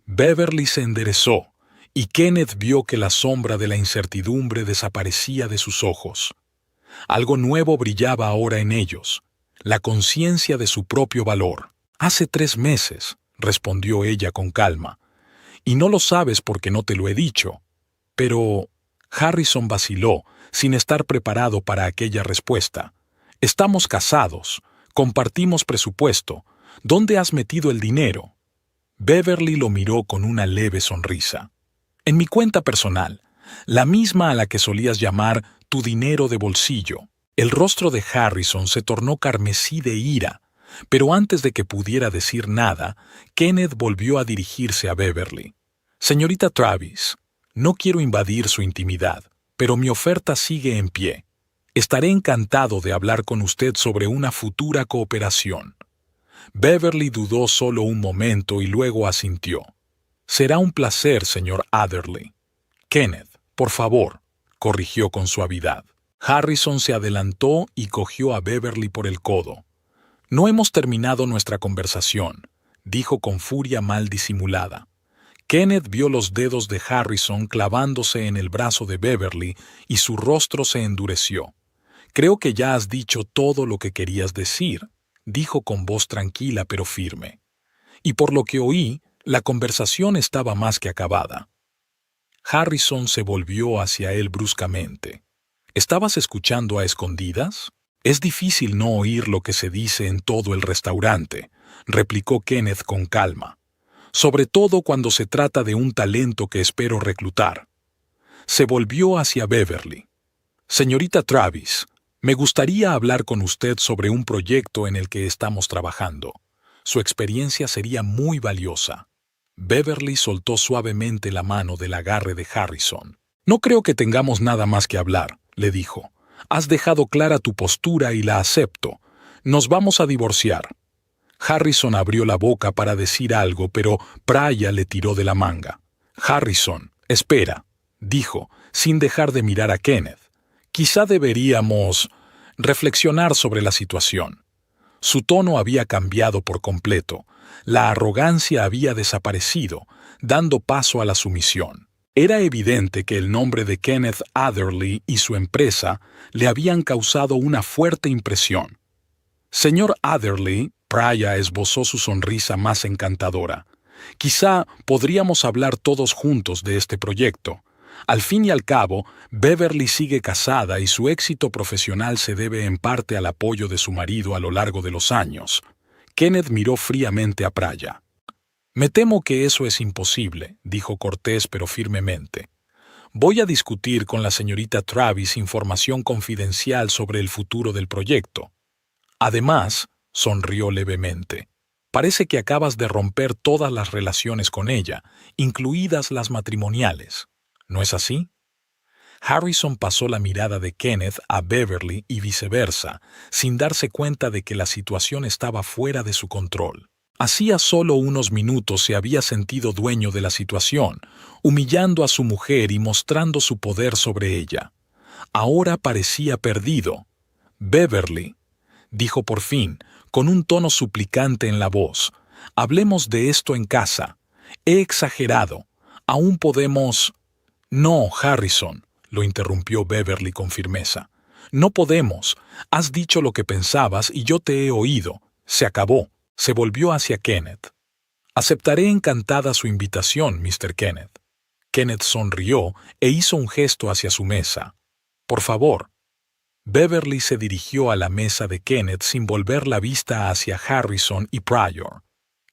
Beverly se enderezó, y Kenneth vio que la sombra de la incertidumbre desaparecía de sus ojos. Algo nuevo brillaba ahora en ellos, la conciencia de su propio valor. Hace 3 meses, respondió ella con calma, y no lo sabes porque no te lo he dicho. Pero Harrison vaciló, sin estar preparado para aquella respuesta. Estamos casados, compartimos presupuesto. ¿Dónde has metido el dinero? Beverly lo miró con una leve sonrisa. En mi cuenta personal, la misma a la que solías llamar tu dinero de bolsillo. El rostro de Harrison se tornó carmesí de ira, pero antes de que pudiera decir nada, Kenneth volvió a dirigirse a Beverly. Señorita Travis, no quiero invadir su intimidad, pero mi oferta sigue en pie. Estaré encantado de hablar con usted sobre una futura cooperación. Beverly dudó solo un momento y luego asintió. Será un placer, señor Adderley. Kenneth, por favor, corrigió con suavidad. Harrison se adelantó y cogió a Beverly por el codo. No hemos terminado nuestra conversación, dijo con furia mal disimulada. Kenneth vio los dedos de Harrison clavándose en el brazo de Beverly y su rostro se endureció. Creo que ya has dicho todo lo que querías decir, dijo con voz tranquila pero firme. Y por lo que oí, la conversación estaba más que acabada. Harrison se volvió hacia él bruscamente. ¿Estabas escuchando a escondidas? Es difícil no oír lo que se dice en todo el restaurante, replicó Kenneth con calma. Sobre todo cuando se trata de un talento que espero reclutar. Se volvió hacia Beverly. Señorita Travis, me gustaría hablar con usted sobre un proyecto en el que estamos trabajando. Su experiencia sería muy valiosa. Beverly soltó suavemente la mano del agarre de Harrison. No creo que tengamos nada más que hablar, le dijo. Has dejado clara tu postura y la acepto. Nos vamos a divorciar. Harrison abrió la boca para decir algo, pero Praya le tiró de la manga. Harrison, espera, dijo, sin dejar de mirar a Kenneth. Quizá deberíamos reflexionar sobre la situación. Su tono había cambiado por completo. La arrogancia había desaparecido, dando paso a la sumisión. Era evidente que el nombre de Kenneth Adderley y su empresa le habían causado una fuerte impresión. Señor Adderley, Praya esbozó su sonrisa más encantadora. Quizá podríamos hablar todos juntos de este proyecto. Al fin y al cabo, Beverly sigue casada y su éxito profesional se debe en parte al apoyo de su marido a lo largo de los años. Kenneth miró fríamente a Praya. «Me temo que eso es imposible», dijo cortés pero firmemente. «Voy a discutir con la señorita Travis información confidencial sobre el futuro del proyecto. Además», sonrió levemente, «parece que acabas de romper todas las relaciones con ella, incluidas las matrimoniales. ¿No es así?» Harrison pasó la mirada de Kenneth a Beverly y viceversa, sin darse cuenta de que la situación estaba fuera de su control. Hacía solo unos minutos se había sentido dueño de la situación, humillando a su mujer y mostrando su poder sobre ella. Ahora parecía perdido. «Beverly», dijo por fin, con un tono suplicante en la voz, «hablemos de esto en casa. He exagerado. Aún podemos...» «No, Harrison», lo interrumpió Beverly con firmeza. «No podemos. Has dicho lo que pensabas y yo te he oído. Se acabó». Se volvió hacia Kenneth. «Aceptaré encantada su invitación, Mr. Kenneth». Kenneth sonrió e hizo un gesto hacia su mesa. «Por favor». Beverly se dirigió a la mesa de Kenneth sin volver la vista hacia Harrison y Pryor.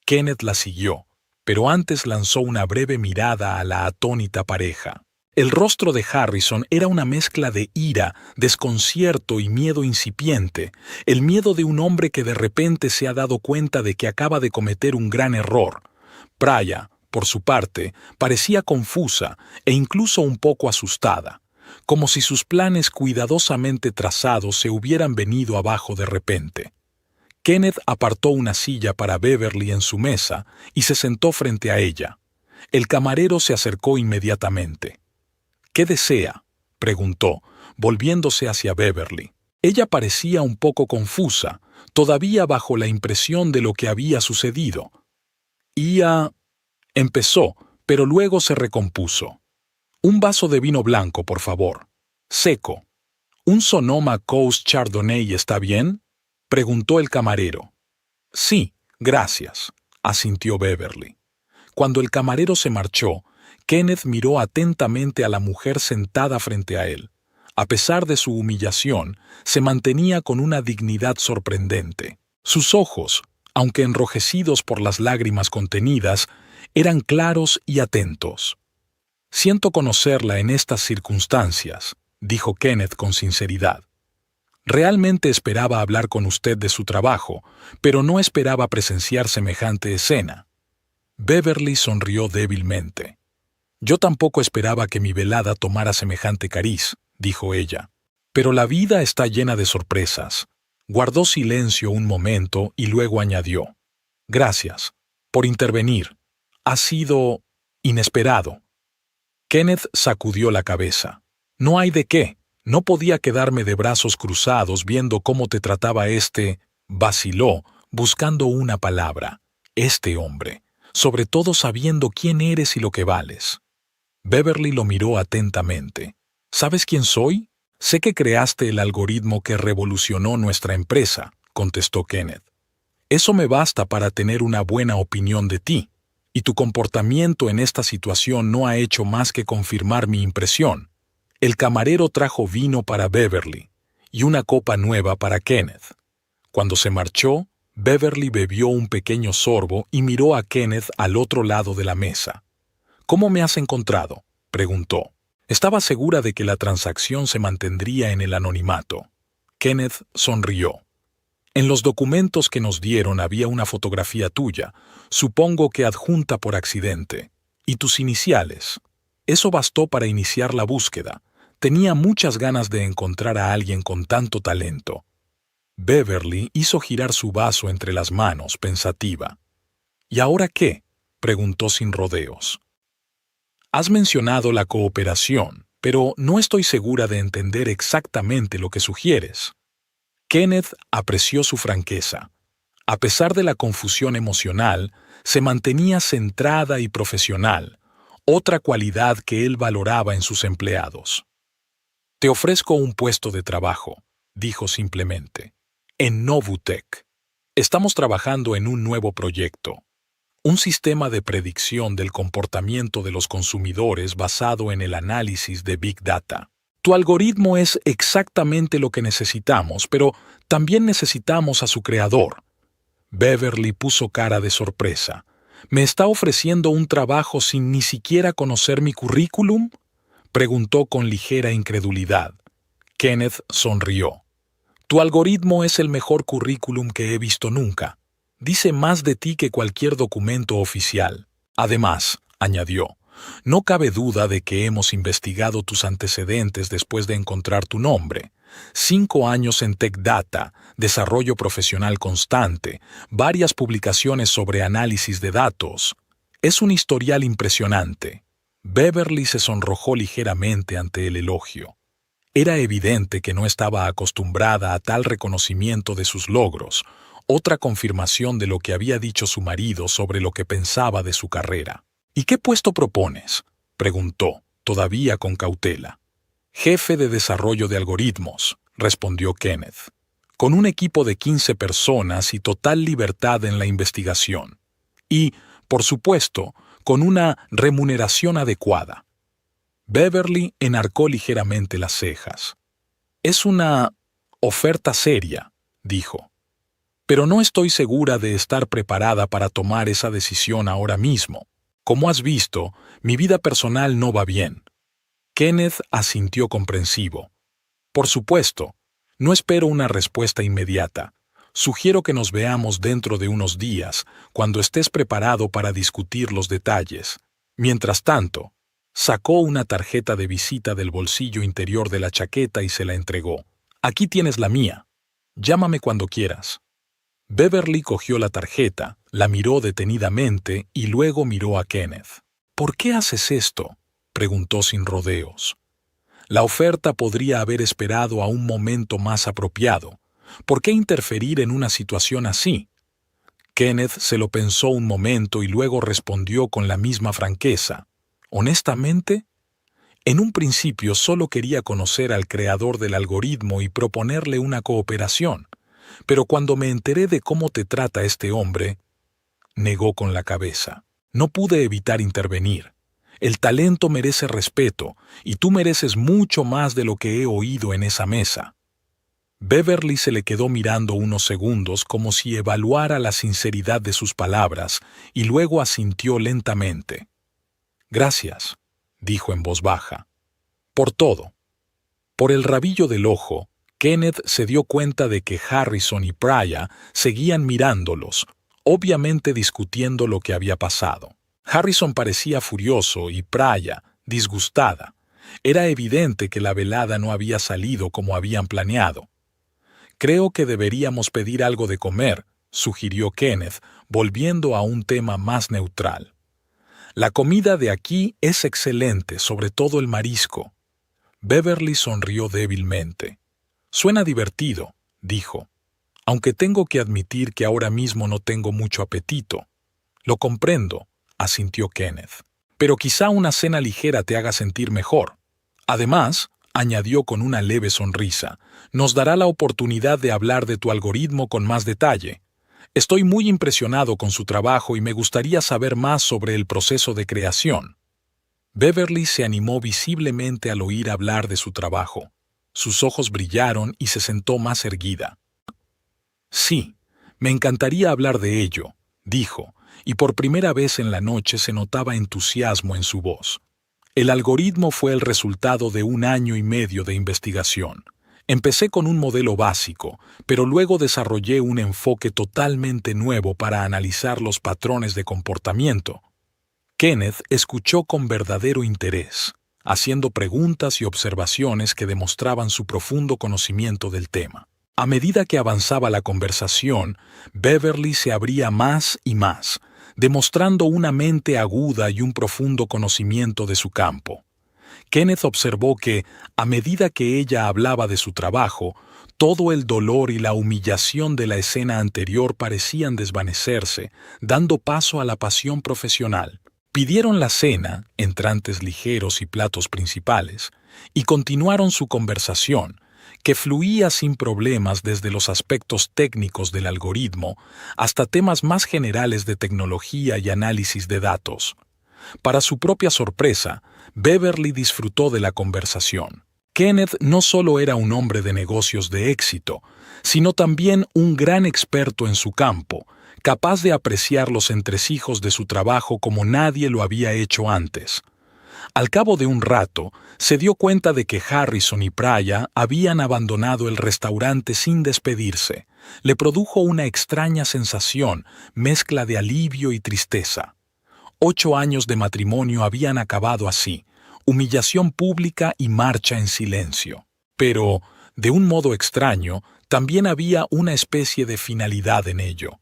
Kenneth la siguió, pero antes lanzó una breve mirada a la atónita pareja. El rostro de Harrison era una mezcla de ira, desconcierto y miedo incipiente, el miedo de un hombre que de repente se ha dado cuenta de que acaba de cometer un gran error. Praya, por su parte, parecía confusa e incluso un poco asustada, como si sus planes cuidadosamente trazados se hubieran venido abajo de repente. Kenneth apartó una silla para Beverly en su mesa y se sentó frente a ella. El camarero se acercó inmediatamente. «¿Qué desea?», preguntó, volviéndose hacia Beverly. Ella parecía un poco confusa, todavía bajo la impresión de lo que había sucedido. Empezó, pero luego se recompuso. «Un vaso de vino blanco, por favor. Seco. ¿Un Sonoma Coast Chardonnay está bien?», preguntó el camarero. «Sí, gracias», asintió Beverly. Cuando el camarero se marchó, Kenneth miró atentamente a la mujer sentada frente a él. A pesar de su humillación, se mantenía con una dignidad sorprendente. Sus ojos, aunque enrojecidos por las lágrimas contenidas, eran claros y atentos. «Siento conocerla en estas circunstancias», dijo Kenneth con sinceridad. «Realmente esperaba hablar con usted de su trabajo, pero no esperaba presenciar semejante escena». Beverly sonrió débilmente. «Yo tampoco esperaba que mi velada tomara semejante cariz», dijo ella. «Pero la vida está llena de sorpresas». Guardó silencio un momento y luego añadió: «Gracias por intervenir. Ha sido inesperado». Kenneth sacudió la cabeza. «No hay de qué. No podía quedarme de brazos cruzados viendo cómo te trataba vaciló, buscando una palabra, «este hombre», sobre todo sabiendo quién eres y lo que vales». Beverly lo miró atentamente. «¿Sabes quién soy? Sé que creaste el algoritmo que revolucionó nuestra empresa», contestó Kenneth. «Eso me basta para tener una buena opinión de ti, y tu comportamiento en esta situación no ha hecho más que confirmar mi impresión». El camarero trajo vino para Beverly y una copa nueva para Kenneth. Cuando se marchó, Beverly bebió un pequeño sorbo y miró a Kenneth al otro lado de la mesa. «¿Cómo me has encontrado?», preguntó. Estaba segura de que la transacción se mantendría en el anonimato. Kenneth sonrió. «En los documentos que nos dieron había una fotografía tuya, supongo que adjunta por accidente, y tus iniciales. Eso bastó para iniciar la búsqueda. Tenía muchas ganas de encontrar a alguien con tanto talento». Beverly hizo girar su vaso entre las manos, pensativa. «¿Y ahora qué?», preguntó sin rodeos. Has mencionado la cooperación, pero no estoy segura de entender exactamente lo que sugieres. Kenneth apreció su franqueza. A pesar de la confusión emocional, se mantenía centrada y profesional, otra cualidad que él valoraba en sus empleados. Te ofrezco un puesto de trabajo, dijo simplemente, en Novutec. Estamos trabajando en un nuevo proyecto, un sistema de predicción del comportamiento de los consumidores basado en el análisis de Big Data. Tu algoritmo es exactamente lo que necesitamos, pero también necesitamos a su creador. Beverly puso cara de sorpresa. ¿Me está ofreciendo un trabajo sin ni siquiera conocer mi currículum?, preguntó con ligera incredulidad. Kenneth sonrió. Tu algoritmo es el mejor currículum que he visto nunca. Dice más de ti que cualquier documento oficial. Además, añadió, no cabe duda de que hemos investigado tus antecedentes después de encontrar tu nombre. 5 años en Tech Data, desarrollo profesional constante, varias publicaciones sobre análisis de datos. Es un historial impresionante. Beverly se sonrojó ligeramente ante el elogio. Era evidente que no estaba acostumbrada a tal reconocimiento de sus logros, otra confirmación de lo que había dicho su marido sobre lo que pensaba de su carrera. ¿Y qué puesto propones?, preguntó, todavía con cautela. Jefe de desarrollo de algoritmos, respondió Kenneth, con un equipo de 15 personas y total libertad en la investigación. Y, por supuesto, con una remuneración adecuada. Beverly enarcó ligeramente las cejas. Es una oferta seria, dijo. Pero no estoy segura de estar preparada para tomar esa decisión ahora mismo. Como has visto, mi vida personal no va bien. Kenneth asintió comprensivo. Por supuesto, no espero una respuesta inmediata. Sugiero que nos veamos dentro de unos días, cuando estés preparado para discutir los detalles. Mientras tanto, sacó una tarjeta de visita del bolsillo interior de la chaqueta y se la entregó. Aquí tienes la mía. Llámame cuando quieras. Beverly cogió la tarjeta, la miró detenidamente y luego miró a Kenneth. ¿Por qué haces esto?, preguntó sin rodeos. La oferta podría haber esperado a un momento más apropiado. ¿Por qué interferir en una situación así? Kenneth se lo pensó un momento y luego respondió con la misma franqueza. Honestamente, en un principio solo quería conocer al creador del algoritmo y proponerle una cooperación. Pero cuando me enteré de cómo te trata este hombre, negó con la cabeza. No pude evitar intervenir. El talento merece respeto, y tú mereces mucho más de lo que he oído en esa mesa. Beverly se le quedó mirando unos segundos como si evaluara la sinceridad de sus palabras, y luego asintió lentamente. Gracias, dijo en voz baja. Por todo. Por el rabillo del ojo, Kenneth se dio cuenta de que Harrison y Praya seguían mirándolos, obviamente discutiendo lo que había pasado. Harrison parecía furioso y Praya, disgustada. Era evidente que la velada no había salido como habían planeado. Creo que deberíamos pedir algo de comer, sugirió Kenneth, volviendo a un tema más neutral. La comida de aquí es excelente, sobre todo el marisco. Beverly sonrió débilmente. Suena divertido, dijo, aunque tengo que admitir que ahora mismo no tengo mucho apetito. Lo comprendo, asintió Kenneth. Pero quizá una cena ligera te haga sentir mejor. Además, añadió con una leve sonrisa, nos dará la oportunidad de hablar de tu algoritmo con más detalle. Estoy muy impresionado con su trabajo y me gustaría saber más sobre el proceso de creación. Beverly se animó visiblemente al oír hablar de su trabajo. Sus ojos brillaron y se sentó más erguida. Sí, me encantaría hablar de ello, dijo, y por primera vez en la noche se notaba entusiasmo en su voz. El algoritmo fue el resultado de 1 año y medio de investigación. Empecé con un modelo básico, pero luego desarrollé un enfoque totalmente nuevo para analizar los patrones de comportamiento. Kenneth escuchó con verdadero interés, haciendo preguntas y observaciones que demostraban su profundo conocimiento del tema. A medida que avanzaba la conversación, Beverly se abría más y más, demostrando una mente aguda y un profundo conocimiento de su campo. Kenneth observó que, a medida que ella hablaba de su trabajo, todo el dolor y la humillación de la escena anterior parecían desvanecerse, dando paso a la pasión profesional. Pidieron la cena, entrantes ligeros y platos principales, y continuaron su conversación, que fluía sin problemas desde los aspectos técnicos del algoritmo hasta temas más generales de tecnología y análisis de datos. Para su propia sorpresa, Beverly disfrutó de la conversación. Kenneth no solo era un hombre de negocios de éxito, sino también un gran experto en su campo, capaz de apreciar los entresijos de su trabajo como nadie lo había hecho antes. Al cabo de un rato, se dio cuenta de que Harrison y Praya habían abandonado el restaurante sin despedirse. Le produjo una extraña sensación, mezcla de alivio y tristeza. 8 años de matrimonio habían acabado así, humillación pública y marcha en silencio. Pero, de un modo extraño, también había una especie de finalidad en ello.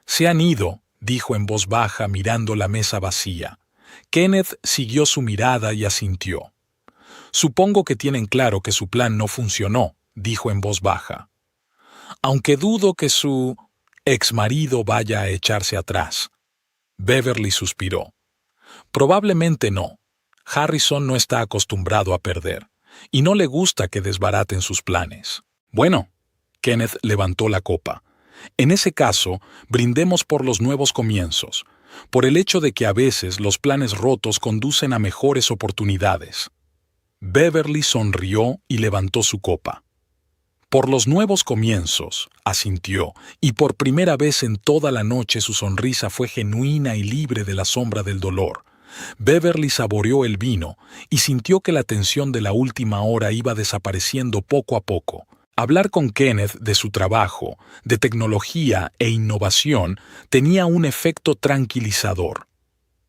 «Se han ido», dijo en voz baja mirando la mesa vacía. Kenneth siguió su mirada y asintió. «Supongo que tienen claro que su plan no funcionó», dijo en voz baja. «Aunque dudo que su exmarido vaya a echarse atrás». Beverly suspiró. «Probablemente no. Harrison no está acostumbrado a perder, y no le gusta que desbaraten sus planes». «Bueno», Kenneth levantó la copa. «En ese caso, brindemos por los nuevos comienzos, por el hecho de que a veces los planes rotos conducen a mejores oportunidades». Beverly sonrió y levantó su copa. «Por los nuevos comienzos», asintió, y por primera vez en toda la noche su sonrisa fue genuina y libre de la sombra del dolor. Beverly saboreó el vino y sintió que la tensión de la última hora iba desapareciendo poco a poco. Hablar con Kenneth de su trabajo, de tecnología e innovación tenía un efecto tranquilizador.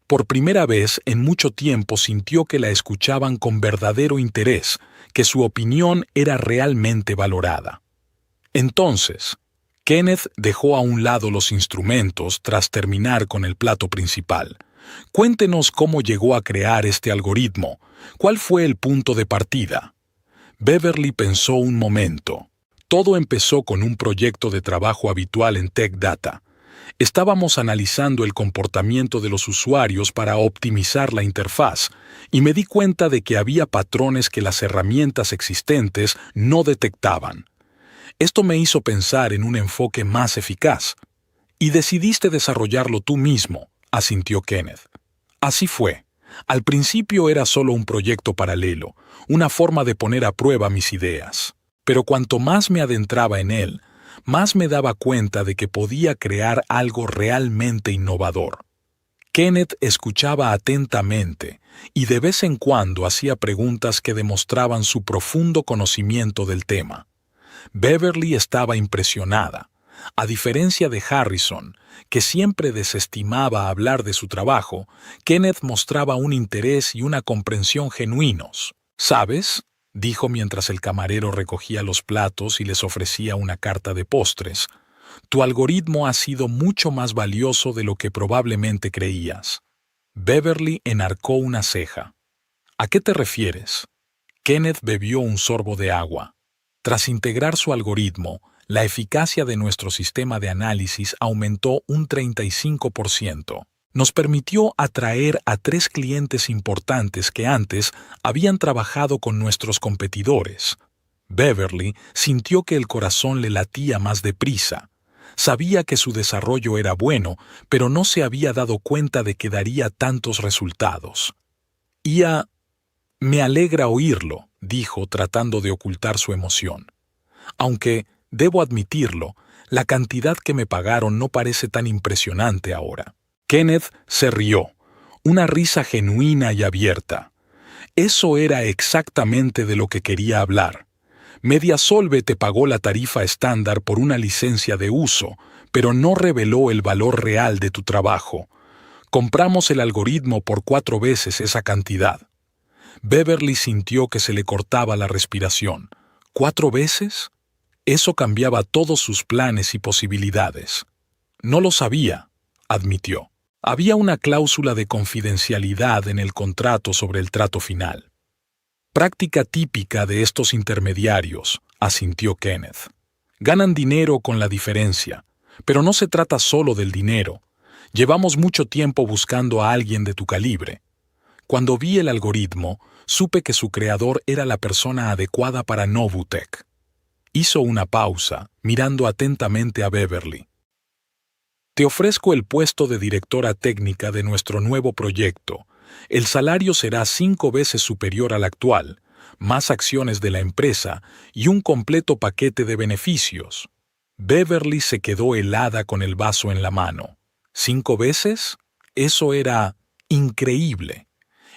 Por primera vez en mucho tiempo sintió que la escuchaban con verdadero interés, que su opinión era realmente valorada. Entonces, Kenneth dejó a un lado los instrumentos tras terminar con el plato principal. «Cuéntenos cómo llegó a crear este algoritmo. ¿Cuál fue el punto de partida?» Beverly pensó un momento. «Todo empezó con un proyecto de trabajo habitual en Tech Data. Estábamos analizando el comportamiento de los usuarios para optimizar la interfaz, y me di cuenta de que había patrones que las herramientas existentes no detectaban. Esto me hizo pensar en un enfoque más eficaz. Y decidiste desarrollarlo tú mismo», asintió Kenneth. «Así fue. Al principio era solo un proyecto paralelo, una forma de poner a prueba mis ideas. Pero cuanto más me adentraba en él, más me daba cuenta de que podía crear algo realmente innovador». Kenneth escuchaba atentamente y de vez en cuando hacía preguntas que demostraban su profundo conocimiento del tema. Beverly estaba impresionada. A diferencia de Harrison, que siempre desestimaba hablar de su trabajo, Kenneth mostraba un interés y una comprensión genuinos. «¿Sabes?», dijo mientras el camarero recogía los platos y les ofrecía una carta de postres. «Tu algoritmo ha sido mucho más valioso de lo que probablemente creías». Beverly enarcó una ceja. «¿A qué te refieres?». Kenneth bebió un sorbo de agua. Tras integrar su algoritmo, la eficacia de nuestro sistema de análisis aumentó un 35%. Nos permitió atraer a 3 clientes importantes que antes habían trabajado con nuestros competidores. Beverly sintió que el corazón le latía más deprisa. Sabía que su desarrollo era bueno, pero no se había dado cuenta de que daría tantos resultados. «Me alegra oírlo», dijo tratando de ocultar su emoción. «Aunque, debo admitirlo, la cantidad que me pagaron no parece tan impresionante ahora». Kenneth se rió, una risa genuina y abierta. Eso era exactamente de lo que quería hablar. Mediasolve te pagó la tarifa estándar por una licencia de uso, pero no reveló el valor real de tu trabajo. Compramos el algoritmo por 4 veces esa cantidad. Beverly sintió que se le cortaba la respiración. ¿4 veces? Eso cambiaba todos sus planes y posibilidades. «No lo sabía», admitió. Había una cláusula de confidencialidad en el contrato sobre el trato final. Práctica típica de estos intermediarios, asintió Kenneth. Ganan dinero con la diferencia, pero no se trata solo del dinero. Llevamos mucho tiempo buscando a alguien de tu calibre. Cuando vi el algoritmo, supe que su creador era la persona adecuada para Novutec. Hizo una pausa, mirando atentamente a Beverly. Te ofrezco el puesto de directora técnica de nuestro nuevo proyecto. El salario será 5 veces superior al actual, más acciones de la empresa y un completo paquete de beneficios. Beverly se quedó helada con el vaso en la mano. ¿5 veces? Eso era increíble.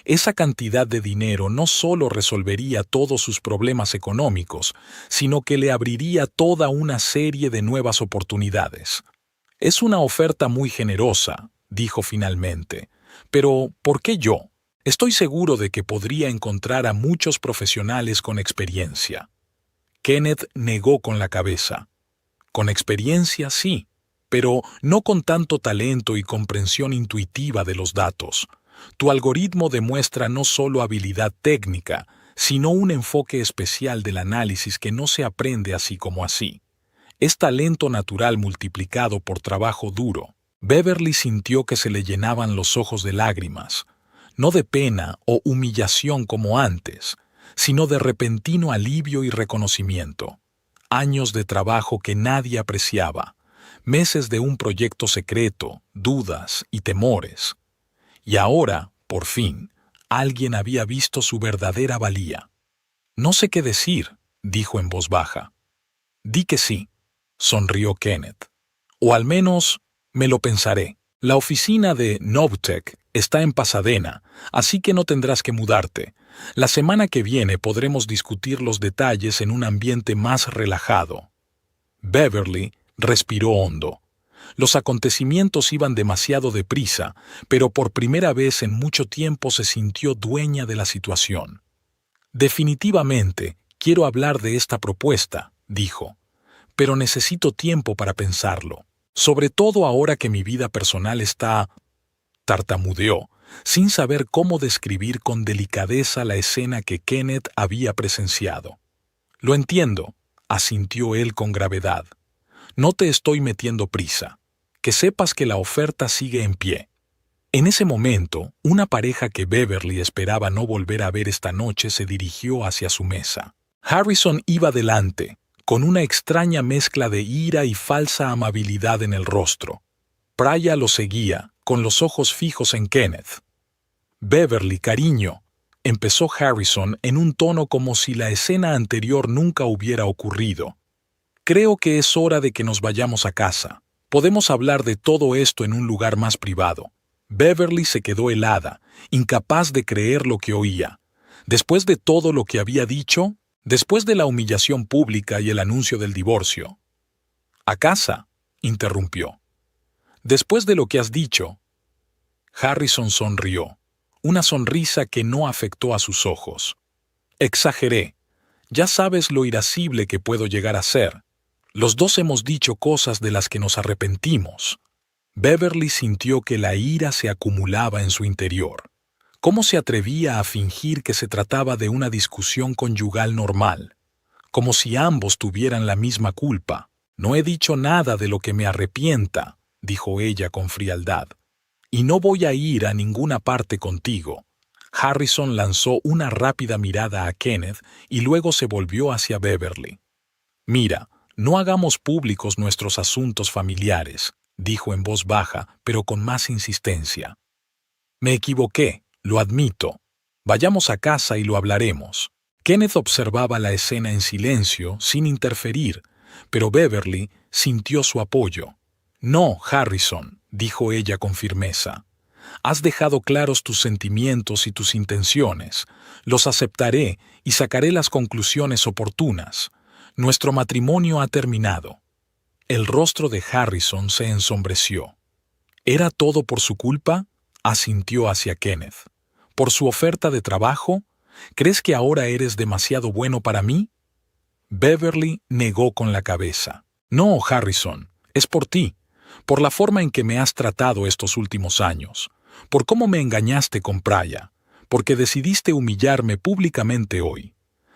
Esa cantidad de dinero no solo resolvería todos sus problemas económicos, sino que le abriría toda una serie de nuevas oportunidades. Es una oferta muy generosa, dijo finalmente. Pero, ¿por qué yo? Estoy seguro de que podría encontrar a muchos profesionales con experiencia. Kenneth negó con la cabeza. Con experiencia, sí, pero no con tanto talento y comprensión intuitiva de los datos. Tu algoritmo demuestra no solo habilidad técnica, sino un enfoque especial del análisis que no se aprende así como así. Es talento natural multiplicado por trabajo duro. Beverly sintió que se le llenaban los ojos de lágrimas, no de pena o humillación como antes, sino de repentino alivio y reconocimiento. Años de trabajo que nadie apreciaba, meses de un proyecto secreto, dudas y temores. Y ahora, por fin, alguien había visto su verdadera valía. No sé qué decir, dijo en voz baja. Di que sí, sonrió Kenneth. O al menos me lo pensaré. La oficina de Novutec está en Pasadena, así que no tendrás que mudarte. La semana que viene podremos discutir los detalles en un ambiente más relajado. Beverly respiró hondo. Los acontecimientos iban demasiado deprisa, pero por primera vez en mucho tiempo se sintió dueña de la situación. Definitivamente, quiero hablar de esta propuesta, dijo, pero necesito tiempo para pensarlo, sobre todo ahora que mi vida personal está... Tartamudeó, sin saber cómo describir con delicadeza la escena que Kenneth había presenciado. Lo entiendo, asintió él con gravedad. No te estoy metiendo prisa. Que sepas que la oferta sigue en pie. En ese momento, una pareja que Beverly esperaba no volver a ver esta noche se dirigió hacia su mesa. Harrison iba delante, con una extraña mezcla de ira y falsa amabilidad en el rostro. Praya lo seguía, con los ojos fijos en Kenneth. Beverly, cariño, empezó Harrison en un tono como si la escena anterior nunca hubiera ocurrido. Creo que es hora de que nos vayamos a casa. Podemos hablar de todo esto en un lugar más privado. Beverly se quedó helada, incapaz de creer lo que oía. Después de todo lo que había dicho, después de la humillación pública y el anuncio del divorcio. «¿A casa?», interrumpió. «Después de lo que has dicho». Harrison sonrió, una sonrisa que no afectó a sus ojos. «Exageré. Ya sabes lo irascible que puedo llegar a ser. Los dos hemos dicho cosas de las que nos arrepentimos». Beverly sintió que la ira se acumulaba en su interior. ¿Cómo se atrevía a fingir que se trataba de una discusión conyugal normal? Como si ambos tuvieran la misma culpa. «No he dicho nada de lo que me arrepienta», dijo ella con frialdad. «Y no voy a ir a ninguna parte contigo». Harrison lanzó una rápida mirada a Kenneth y luego se volvió hacia Beverly. «Mira, no hagamos públicos nuestros asuntos familiares», dijo en voz baja, pero con más insistencia. «Me equivoqué, lo admito. Vayamos a casa y lo hablaremos». Kenneth observaba la escena en silencio, sin interferir, pero Beverly sintió su apoyo. «No, Harrison», dijo ella con firmeza. «Has dejado claros tus sentimientos y tus intenciones. Los aceptaré y sacaré las conclusiones oportunas. Nuestro matrimonio ha terminado». El rostro de Harrison se ensombreció. ¿Era todo por su culpa?, asintió hacia Kenneth. ¿Por su oferta de trabajo? ¿Crees que ahora eres demasiado bueno para mí? Beverly negó con la cabeza. «No, Harrison, es por ti. por la forma en que me has tratado estos últimos años, por cómo me engañaste con Praya, porque decidiste humillarme públicamente hoy.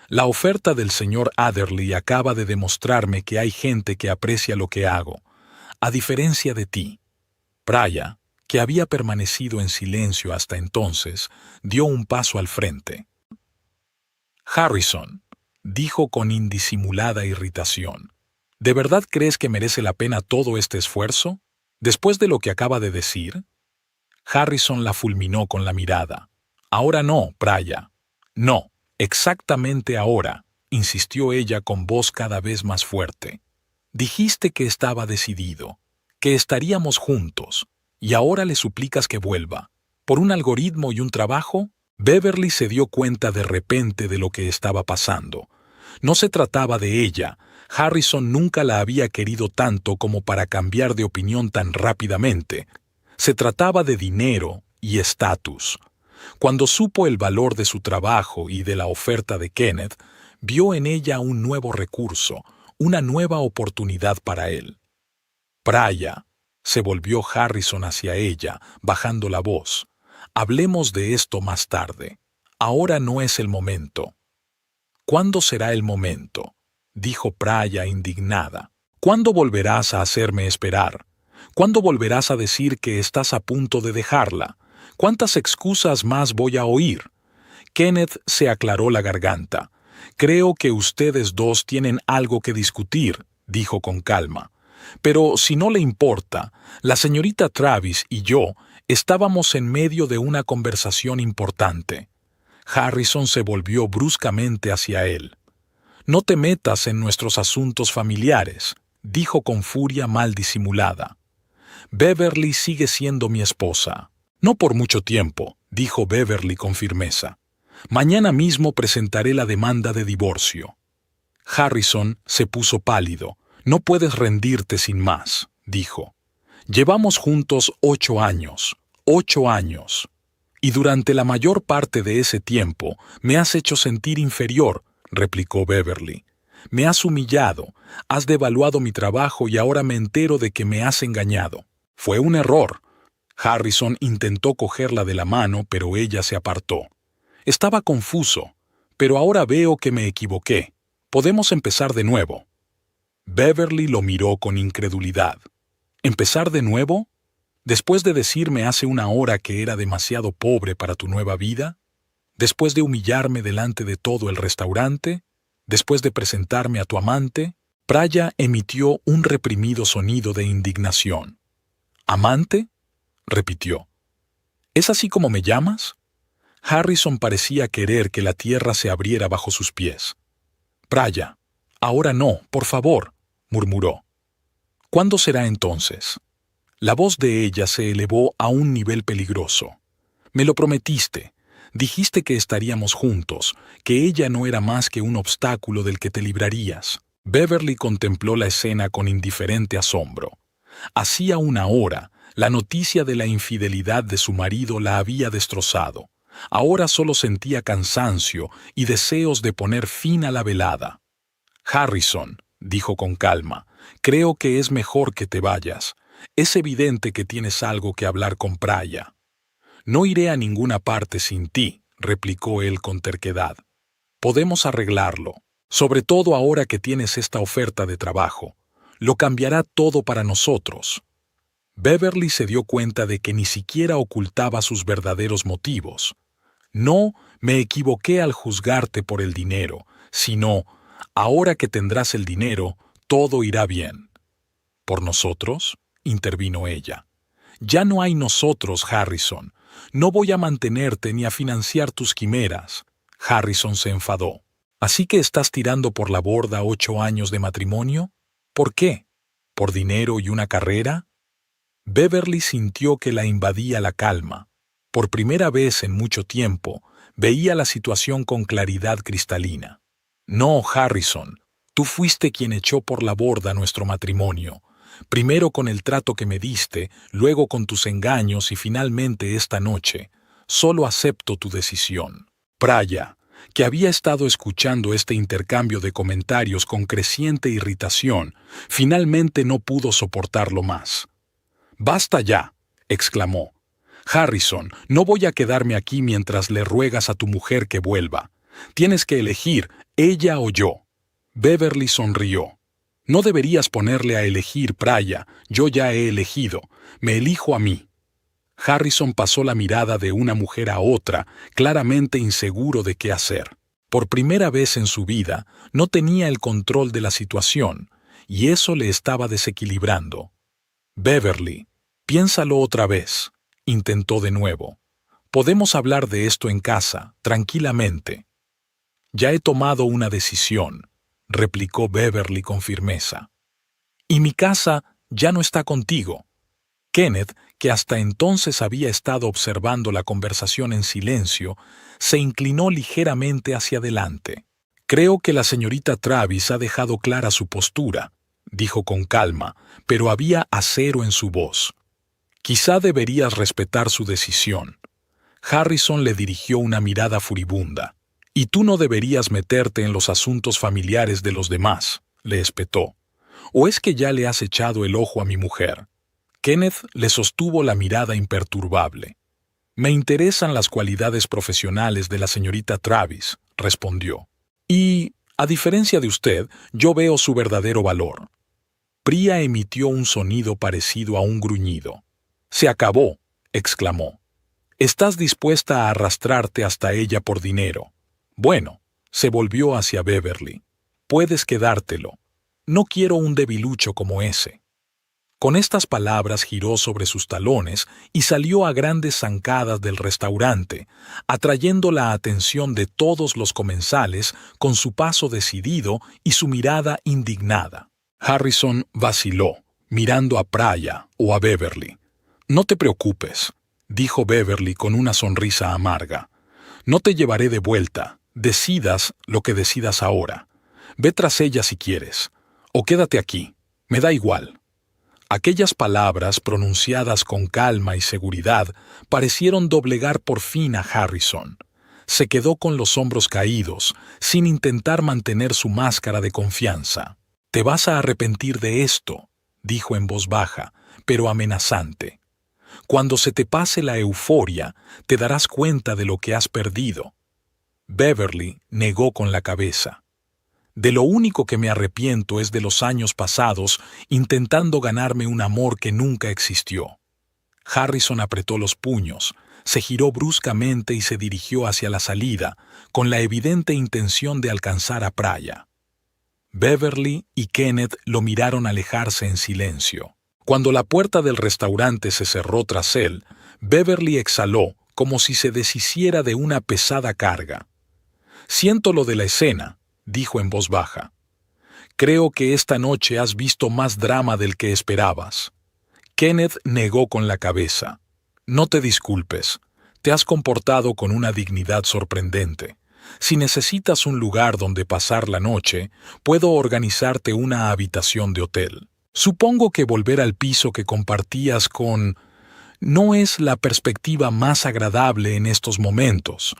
La oferta del señor Adderley acaba de demostrarme que hay gente que aprecia lo que hago, a diferencia de ti. Praya, que había permanecido en silencio hasta entonces, dio un paso al frente. Harrison, dijo con indisimulada irritación, ¿de verdad crees que merece la pena todo este esfuerzo? ¿Después de lo que acaba de decir? Harrison la fulminó con la mirada. Ahora no, Praya. No, exactamente ahora, insistió ella con voz cada vez más fuerte. Dijiste que estaba decidido, que estaríamos juntos, y ahora le suplicas que vuelva. ¿Por un algoritmo y un trabajo? Beverly se dio cuenta de repente de lo que estaba pasando. No se trataba de ella. Harrison nunca la había querido tanto como para cambiar de opinión tan rápidamente. Se trataba de dinero y estatus. Cuando supo el valor de su trabajo y de la oferta de Kenneth, vio en ella un nuevo recurso, una nueva oportunidad para él. Praya, se volvió Harrison hacia ella, bajando la voz. Hablemos de esto más tarde. Ahora no es el momento. ¿Cuándo será el momento?, dijo Praya indignada. ¿Cuándo volverás a hacerme esperar? ¿Cuándo volverás a decir que estás a punto de dejarla? ¿Cuántas excusas más voy a oír? Kenneth se aclaró la garganta. Creo que ustedes dos tienen algo que discutir, dijo con calma. Pero si no le importa, la señorita Travis y yo estábamos en medio de una conversación importante. Harrison se volvió bruscamente hacia él. No te metas en nuestros asuntos familiares, dijo con furia mal disimulada. Beverly sigue siendo mi esposa. No por mucho tiempo, dijo Beverly con firmeza. Mañana mismo presentaré la demanda de divorcio. Harrison se puso pálido. No puedes rendirte sin más, dijo. Llevamos juntos 8 años. 8 años. Y durante la mayor parte de ese tiempo me has hecho sentir inferior, replicó Beverly. Me has humillado, has devaluado mi trabajo y ahora me entero de que me has engañado. Fue un error. Harrison intentó cogerla de la mano, pero ella se apartó. Estaba confuso, pero ahora veo que me equivoqué. Podemos empezar de nuevo. Beverly lo miró con incredulidad. ¿Empezar de nuevo? ¿Después de decirme hace una hora que era demasiado pobre para tu nueva vida? ¿Después de humillarme delante de todo el restaurante? ¿Después de presentarme a tu amante? Praya emitió un reprimido sonido de indignación. ¿Amante?, repitió. ¿Es así como me llamas? Harrison parecía querer que la tierra se abriera bajo sus pies. Praya, ahora no, por favor, murmuró. ¿Cuándo será entonces? La voz de ella se elevó a un nivel peligroso. Me lo prometiste. Dijiste que estaríamos juntos, que ella no era más que un obstáculo del que te librarías. Beverly contempló la escena con indiferente asombro. Hacía una hora, la noticia de la infidelidad de su marido la había destrozado. Ahora solo sentía cansancio y deseos de poner fin a la velada. Harrison, dijo con calma, creo que es mejor que te vayas. Es evidente que tienes algo que hablar con Praya. No iré a ninguna parte sin ti, replicó él con terquedad. Podemos arreglarlo, sobre todo ahora que tienes esta oferta de trabajo. Lo cambiará todo para nosotros. Beverly se dio cuenta de que ni siquiera ocultaba sus verdaderos motivos. No me equivoqué al juzgarte por el dinero, sino, ahora que tendrás el dinero, todo irá bien. ¿Por nosotros?, intervino ella. Ya no hay nosotros, Harrison. No voy a mantenerte ni a financiar tus quimeras. Harrison se enfadó. ¿Así que estás tirando por la borda 8 años de matrimonio? ¿Por qué? ¿Por dinero y una carrera? Beverly sintió que la invadía la calma. Por primera vez en mucho tiempo, veía la situación con claridad cristalina. No, Harrison, tú fuiste quien echó por la borda nuestro matrimonio. Primero con el trato que me diste, luego con tus engaños y finalmente esta noche. Solo acepto tu decisión. Praya, que había estado escuchando este intercambio de comentarios con creciente irritación, finalmente no pudo soportarlo más. «Basta ya», exclamó. «Harrison, no voy a quedarme aquí mientras le ruegas a tu mujer que vuelva. Tienes que elegir, ella o yo». Beverly sonrió. «No deberías ponerle a elegir, Praya. Yo ya he elegido. Me elijo a mí». Harrison pasó la mirada de una mujer a otra, claramente inseguro de qué hacer. Por primera vez en su vida, no tenía el control de la situación, y eso le estaba desequilibrando. «Beverly, piénsalo otra vez», intentó de nuevo. «Podemos hablar de esto en casa, tranquilamente». «Ya he tomado una decisión», replicó Beverly con firmeza. «Y mi casa ya no está contigo». Kenneth, que hasta entonces había estado observando la conversación en silencio, se inclinó ligeramente hacia adelante. «Creo que la señorita Travis ha dejado clara su postura», dijo con calma, pero había acero en su voz. «Quizá deberías respetar su decisión». Harrison le dirigió una mirada furibunda. «Y tú no deberías meterte en los asuntos familiares de los demás», le espetó. «¿O es que ya le has echado el ojo a mi mujer?» Kenneth le sostuvo la mirada imperturbable. «Me interesan las cualidades profesionales de la señorita Travis», respondió. «Y, a diferencia de usted, yo veo su verdadero valor». Priya emitió un sonido parecido a un gruñido. «Se acabó», exclamó. «Estás dispuesta a arrastrarte hasta ella por dinero». «Bueno», se volvió hacia Beverly. «Puedes quedártelo. No quiero un debilucho como ese». Con estas palabras giró sobre sus talones y salió a grandes zancadas del restaurante, atrayendo la atención de todos los comensales con su paso decidido y su mirada indignada. Harrison vaciló, mirando a Praya o a Beverly. «No te preocupes», dijo Beverly con una sonrisa amarga. «No te llevaré de vuelta. Decidas lo que decidas ahora. Ve tras ella si quieres. O quédate aquí. Me da igual». Aquellas palabras, pronunciadas con calma y seguridad, parecieron doblegar por fin a Harrison. Se quedó con los hombros caídos, sin intentar mantener su máscara de confianza. «Te vas a arrepentir de esto», dijo en voz baja, pero amenazante. «Cuando se te pase la euforia, te darás cuenta de lo que has perdido». Beverly negó con la cabeza. «De lo único que me arrepiento es de los años pasados intentando ganarme un amor que nunca existió». Harrison apretó los puños, se giró bruscamente y se dirigió hacia la salida, con la evidente intención de alcanzar a Praya. Beverly y Kenneth lo miraron alejarse en silencio. Cuando la puerta del restaurante se cerró tras él, Beverly exhaló como si se deshiciera de una pesada carga. «Siento lo de la escena», dijo en voz baja. «Creo que esta noche has visto más drama del que esperabas». Kenneth negó con la cabeza. «No te disculpes. Te has comportado con una dignidad sorprendente. Si necesitas un lugar donde pasar la noche, puedo organizarte una habitación de hotel. Supongo que volver al piso que compartías con... no es la perspectiva más agradable en estos momentos».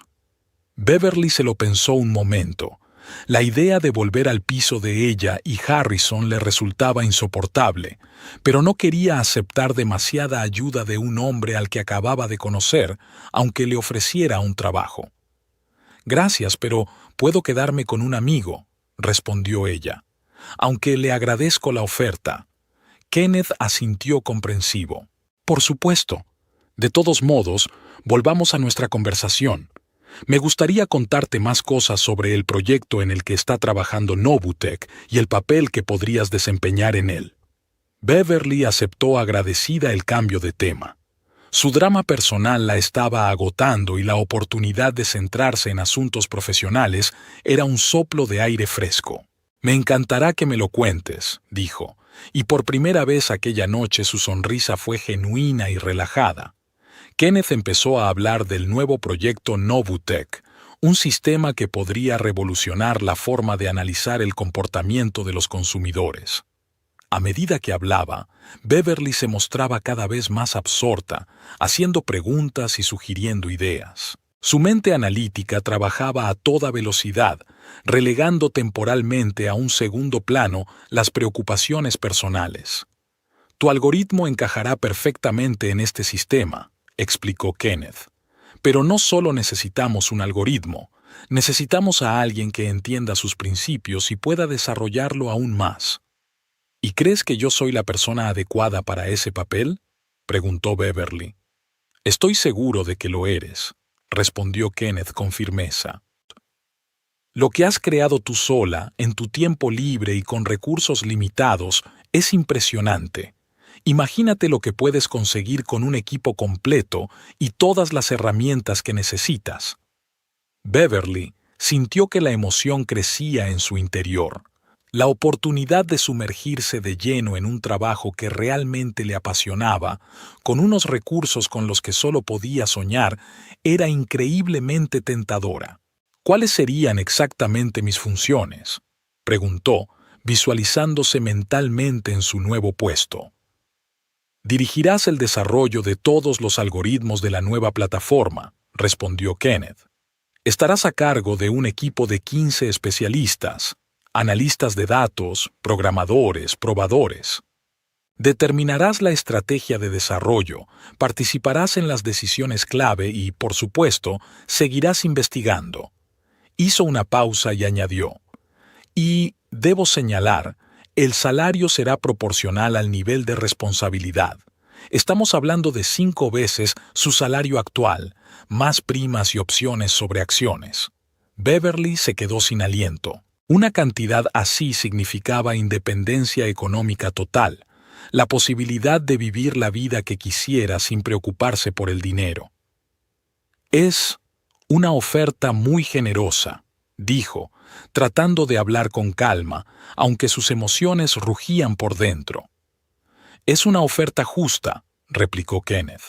Beverly se lo pensó un momento. La idea de volver al piso de ella y Harrison le resultaba insoportable, pero no quería aceptar demasiada ayuda de un hombre al que acababa de conocer, aunque le ofreciera un trabajo. «Gracias, pero puedo quedarme con un amigo», respondió ella, «aunque le agradezco la oferta». Kenneth asintió comprensivo. «Por supuesto. De todos modos, volvamos a nuestra conversación. Me gustaría contarte más cosas sobre el proyecto en el que está trabajando Novutech y el papel que podrías desempeñar en él». Beverly aceptó agradecida el cambio de tema. Su drama personal la estaba agotando y la oportunidad de centrarse en asuntos profesionales era un soplo de aire fresco. «Me encantará que me lo cuentes», dijo, y por primera vez aquella noche su sonrisa fue genuina y relajada. Kenneth empezó a hablar del nuevo proyecto Novutech, un sistema que podría revolucionar la forma de analizar el comportamiento de los consumidores. A medida que hablaba, Beverly se mostraba cada vez más absorta, haciendo preguntas y sugiriendo ideas. Su mente analítica trabajaba a toda velocidad, relegando temporalmente a un segundo plano las preocupaciones personales. Tu algoritmo encajará perfectamente en este sistema, explicó Kenneth. Pero no solo necesitamos un algoritmo, necesitamos a alguien que entienda sus principios y pueda desarrollarlo aún más. ¿Y crees que yo soy la persona adecuada para ese papel?, preguntó Beverly. Estoy seguro de que lo eres, respondió Kenneth con firmeza. Lo que has creado tú sola, en tu tiempo libre y con recursos limitados, es impresionante. Imagínate lo que puedes conseguir con un equipo completo y todas las herramientas que necesitas. Beverly sintió que la emoción crecía en su interior. La oportunidad de sumergirse de lleno en un trabajo que realmente le apasionaba, con unos recursos con los que solo podía soñar, era increíblemente tentadora. ¿Cuáles serían exactamente mis funciones?, preguntó, visualizándose mentalmente en su nuevo puesto. Dirigirás el desarrollo de todos los algoritmos de la nueva plataforma, respondió Kenneth. Estarás a cargo de un equipo de 15 especialistas, analistas de datos, programadores, probadores. Determinarás la estrategia de desarrollo, participarás en las decisiones clave y, por supuesto, seguirás investigando. Hizo una pausa y añadió: y, debo señalar, el salario será proporcional al nivel de responsabilidad. Estamos hablando de 5 veces su salario actual, más primas y opciones sobre acciones. Beverly se quedó sin aliento. Una cantidad así significaba independencia económica total, la posibilidad de vivir la vida que quisiera sin preocuparse por el dinero. Es una oferta muy generosa, dijo, tratando de hablar con calma, aunque sus emociones rugían por dentro. Es una oferta justa, replicó Kenneth.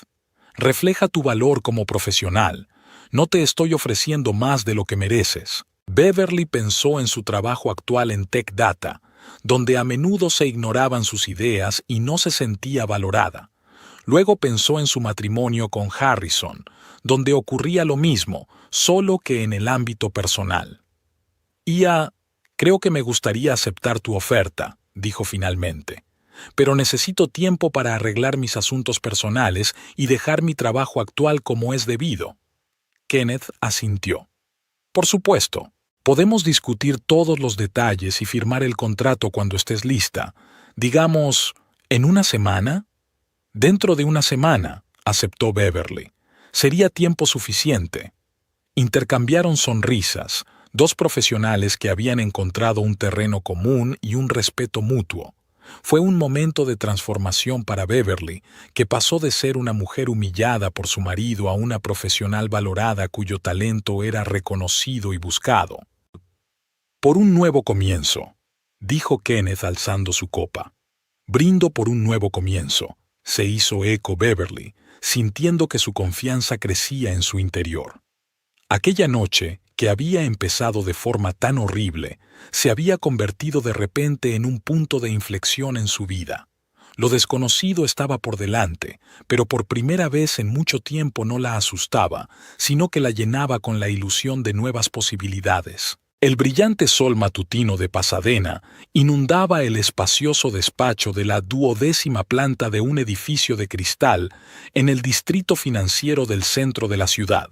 Refleja tu valor como profesional. No te estoy ofreciendo más de lo que mereces. Beverly pensó en su trabajo actual en Tech Data, donde a menudo se ignoraban sus ideas y no se sentía valorada. Luego pensó en su matrimonio con Harrison, donde ocurría lo mismo, solo que en el ámbito personal. Creo que me gustaría aceptar tu oferta, dijo finalmente. Pero necesito tiempo para arreglar mis asuntos personales y dejar mi trabajo actual como es debido. Kenneth asintió. Por supuesto, podemos discutir todos los detalles y firmar el contrato cuando estés lista. Digamos, ¿en una semana? Dentro de una semana, aceptó Beverly. Sería tiempo suficiente. Intercambiaron sonrisas, dos profesionales que habían encontrado un terreno común y un respeto mutuo. Fue un momento de transformación para Beverly, que pasó de ser una mujer humillada por su marido a una profesional valorada cuyo talento era reconocido y buscado. Por un nuevo comienzo, dijo Kenneth alzando su copa. Brindo por un nuevo comienzo, se hizo eco Beverly, sintiendo que su confianza crecía en su interior. Aquella noche, que había empezado de forma tan horrible, se había convertido de repente en un punto de inflexión en su vida. Lo desconocido estaba por delante, pero por primera vez en mucho tiempo no la asustaba, sino que la llenaba con la ilusión de nuevas posibilidades. El brillante sol matutino de Pasadena inundaba el espacioso despacho de la 12ª planta de un edificio de cristal en el distrito financiero del centro de la ciudad.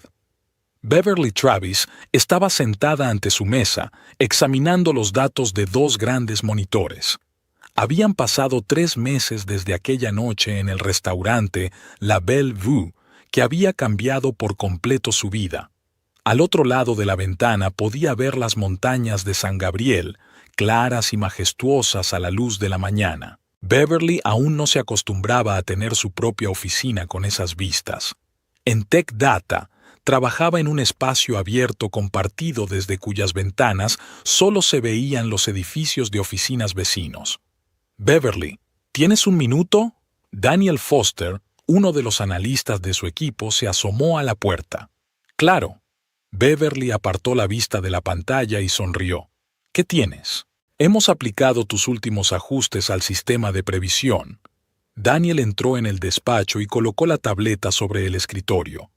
Beverly Travis estaba sentada ante su mesa, examinando los datos de 2 grandes monitores. Habían pasado 3 meses desde aquella noche en el restaurante La Belle Vue, que había cambiado por completo su vida. Al otro lado de la ventana podía ver las montañas de San Gabriel, claras y majestuosas a la luz de la mañana. Beverly aún no se acostumbraba a tener su propia oficina con esas vistas. En Tech Data, trabajaba en un espacio abierto compartido desde cuyas ventanas solo se veían los edificios de oficinas vecinos. Beverly, ¿tienes un minuto? Daniel Foster, uno de los analistas de su equipo, se asomó a la puerta. Claro. Beverly apartó la vista de la pantalla y sonrió. ¿Qué tienes? Hemos aplicado tus últimos ajustes al sistema de previsión. Daniel entró en el despacho y colocó la tableta sobre el escritorio.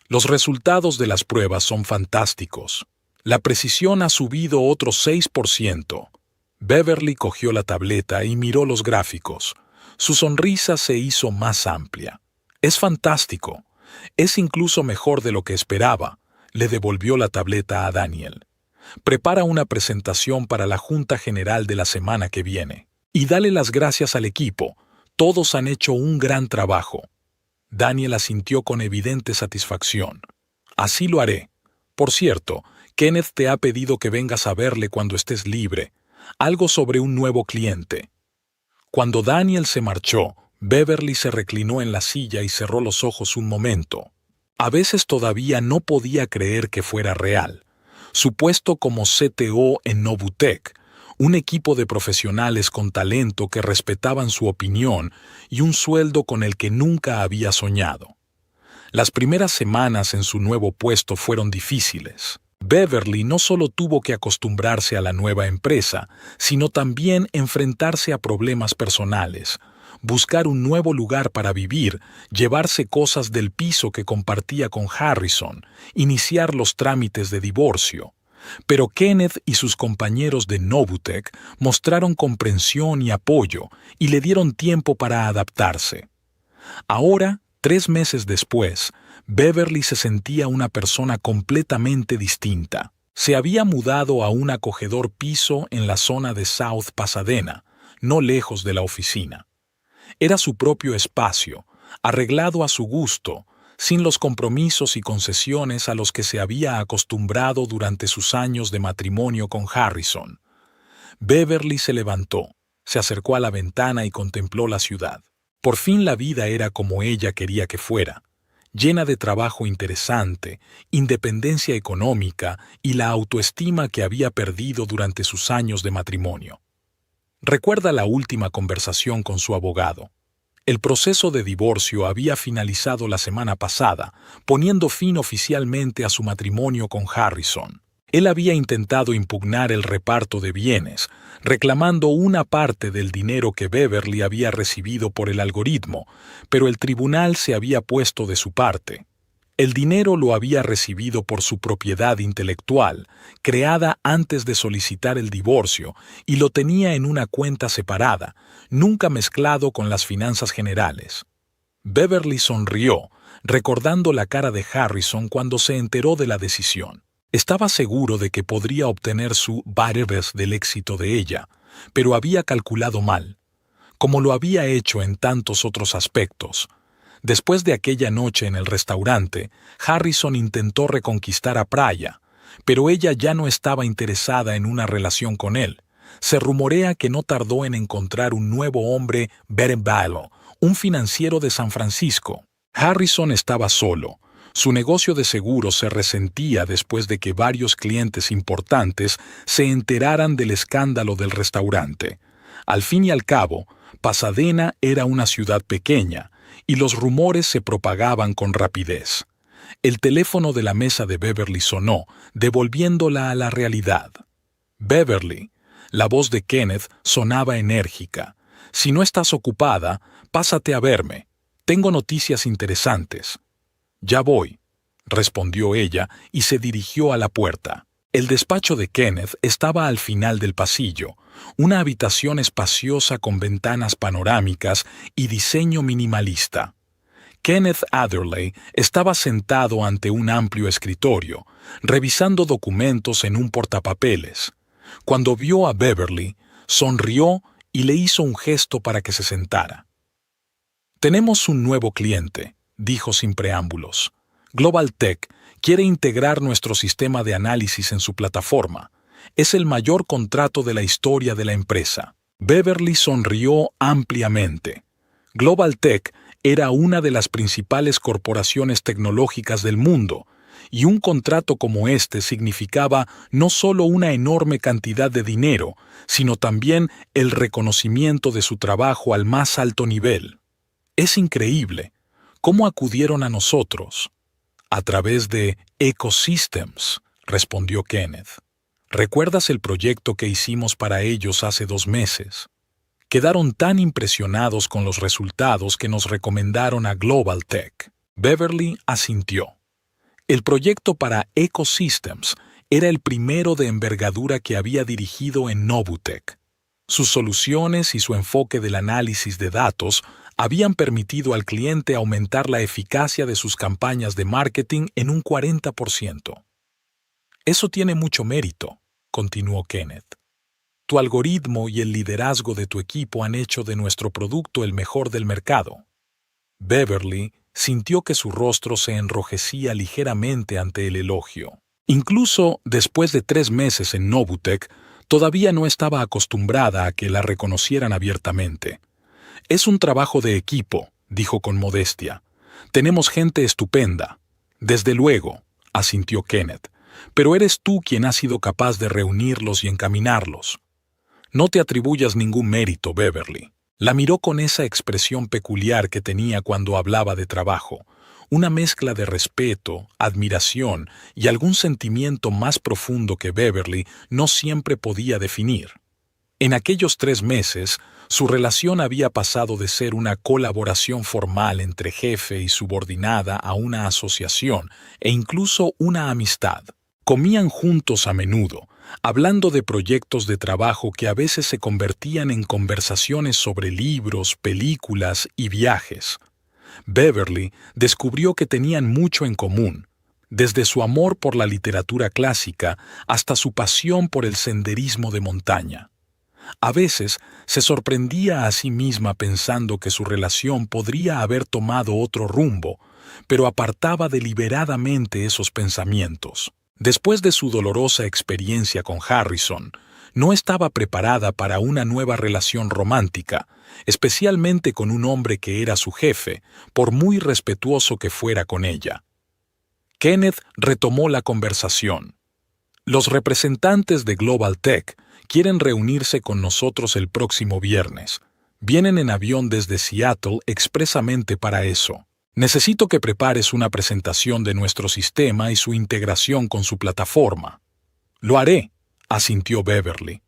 Los resultados de las pruebas son fantásticos. La precisión ha subido otro 6%. Beverly cogió la tableta y miró los gráficos. Su sonrisa se hizo más amplia. «Es fantástico. Es incluso mejor de lo que esperaba», le devolvió la tableta a Daniel. «Prepara una presentación para la Junta General de la semana que viene. Y dale las gracias al equipo. Todos han hecho un gran trabajo». Daniel asintió con evidente satisfacción. «Así lo haré. Por cierto, Kenneth te ha pedido que vengas a verle cuando estés libre. Algo sobre un nuevo cliente». Cuando Daniel se marchó, Beverly se reclinó en la silla y cerró los ojos un momento. A veces todavía no podía creer que fuera real. Su puesto como CTO en Novutec, un equipo de profesionales con talento que respetaban su opinión y un sueldo con el que nunca había soñado. Las primeras semanas en su nuevo puesto fueron difíciles. Beverly no solo tuvo que acostumbrarse a la nueva empresa, sino también enfrentarse a problemas personales, buscar un nuevo lugar para vivir, llevarse cosas del piso que compartía con Harrison, iniciar los trámites de divorcio. Pero Kenneth y sus compañeros de Novutec mostraron comprensión y apoyo y le dieron tiempo para adaptarse. Ahora, 3 meses después, Beverly se sentía una persona completamente distinta. Se había mudado a un acogedor piso en la zona de South Pasadena, no lejos de la oficina. Era su propio espacio, arreglado a su gusto, sin los compromisos y concesiones a los que se había acostumbrado durante sus años de matrimonio con Harrison. Beverly se levantó, se acercó a la ventana y contempló la ciudad. Por fin la vida era como ella quería que fuera, llena de trabajo interesante, independencia económica y la autoestima que había perdido durante sus años de matrimonio. Recuerda la última conversación con su abogado. El proceso de divorcio había finalizado la semana pasada, poniendo fin oficialmente a su matrimonio con Harrison. Él había intentado impugnar el reparto de bienes, reclamando una parte del dinero que Beverly había recibido por el algoritmo, pero el tribunal se había puesto de su parte. El dinero lo había recibido por su propiedad intelectual, creada antes de solicitar el divorcio, y lo tenía en una cuenta separada, nunca mezclado con las finanzas generales. Beverly sonrió, recordando la cara de Harrison cuando se enteró de la decisión. Estaba seguro de que podría obtener su Baterbest del éxito de ella, pero había calculado mal, como lo había hecho en tantos otros aspectos. Después de aquella noche en el restaurante, Harrison intentó reconquistar a Praya, pero ella ya no estaba interesada en una relación con él. Se rumorea que no tardó en encontrar un nuevo hombre, Berenbailo, un financiero de San Francisco. Harrison estaba solo. Su negocio de seguros se resentía después de que varios clientes importantes se enteraran del escándalo del restaurante. Al fin y al cabo, Pasadena era una ciudad pequeña, y los rumores se propagaban con rapidez. El teléfono de la mesa de Beverly sonó, devolviéndola a la realidad. «Beverly», la voz de Kenneth sonaba enérgica. «Si no estás ocupada, pásate a verme. Tengo noticias interesantes». «Ya voy», respondió ella y se dirigió a la puerta. El despacho de Kenneth estaba al final del pasillo, una habitación espaciosa con ventanas panorámicas y diseño minimalista. Kenneth Adderley estaba sentado ante un amplio escritorio, revisando documentos en un portapapeles. Cuando vio a Beverly, sonrió y le hizo un gesto para que se sentara. «Tenemos un nuevo cliente», dijo sin preámbulos. «Global Tech quiere integrar nuestro sistema de análisis en su plataforma. Es el mayor contrato de la historia de la empresa». Beverly sonrió ampliamente. Global Tech era una de las principales corporaciones tecnológicas del mundo, y un contrato como este significaba no solo una enorme cantidad de dinero, sino también el reconocimiento de su trabajo al más alto nivel. «Es increíble. ¿Cómo acudieron a nosotros?» «A través de Ecosystems», respondió Kenneth. «¿Recuerdas el proyecto que hicimos para ellos hace 2 meses? Quedaron tan impresionados con los resultados que nos recomendaron a Global Tech». Beverly asintió. El proyecto para Ecosystems era el primero de envergadura que había dirigido en Novutec. Sus soluciones y su enfoque del análisis de datos habían permitido al cliente aumentar la eficacia de sus campañas de marketing en un 40%. Eso tiene mucho mérito, continuó Kenneth. Tu algoritmo y el liderazgo de tu equipo han hecho de nuestro producto el mejor del mercado. Beverly sintió que su rostro se enrojecía ligeramente ante el elogio. Incluso después de 3 meses en Novutec, todavía no estaba acostumbrada a que la reconocieran abiertamente. Es un trabajo de equipo, dijo con modestia. Tenemos gente estupenda. Desde luego, asintió Kenneth, pero eres tú quien ha sido capaz de reunirlos y encaminarlos. No te atribuyas ningún mérito, Beverly. La miró con esa expresión peculiar que tenía cuando hablaba de trabajo, una mezcla de respeto, admiración y algún sentimiento más profundo que Beverly no siempre podía definir. En aquellos 3 meses, su relación había pasado de ser una colaboración formal entre jefe y subordinada a una asociación e incluso una amistad. Comían juntos a menudo, hablando de proyectos de trabajo que a veces se convertían en conversaciones sobre libros, películas y viajes. Beverly descubrió que tenían mucho en común, desde su amor por la literatura clásica hasta su pasión por el senderismo de montaña. A veces se sorprendía a sí misma pensando que su relación podría haber tomado otro rumbo, pero apartaba deliberadamente esos pensamientos. Después de su dolorosa experiencia con Harrison, no estaba preparada para una nueva relación romántica, especialmente con un hombre que era su jefe, por muy respetuoso que fuera con ella. Kenneth retomó la conversación. Los representantes de Global Tech quieren reunirse con nosotros el próximo viernes. Vienen en avión desde Seattle expresamente para eso. Necesito que prepares una presentación de nuestro sistema y su integración con su plataforma. Lo haré, asintió Beverly.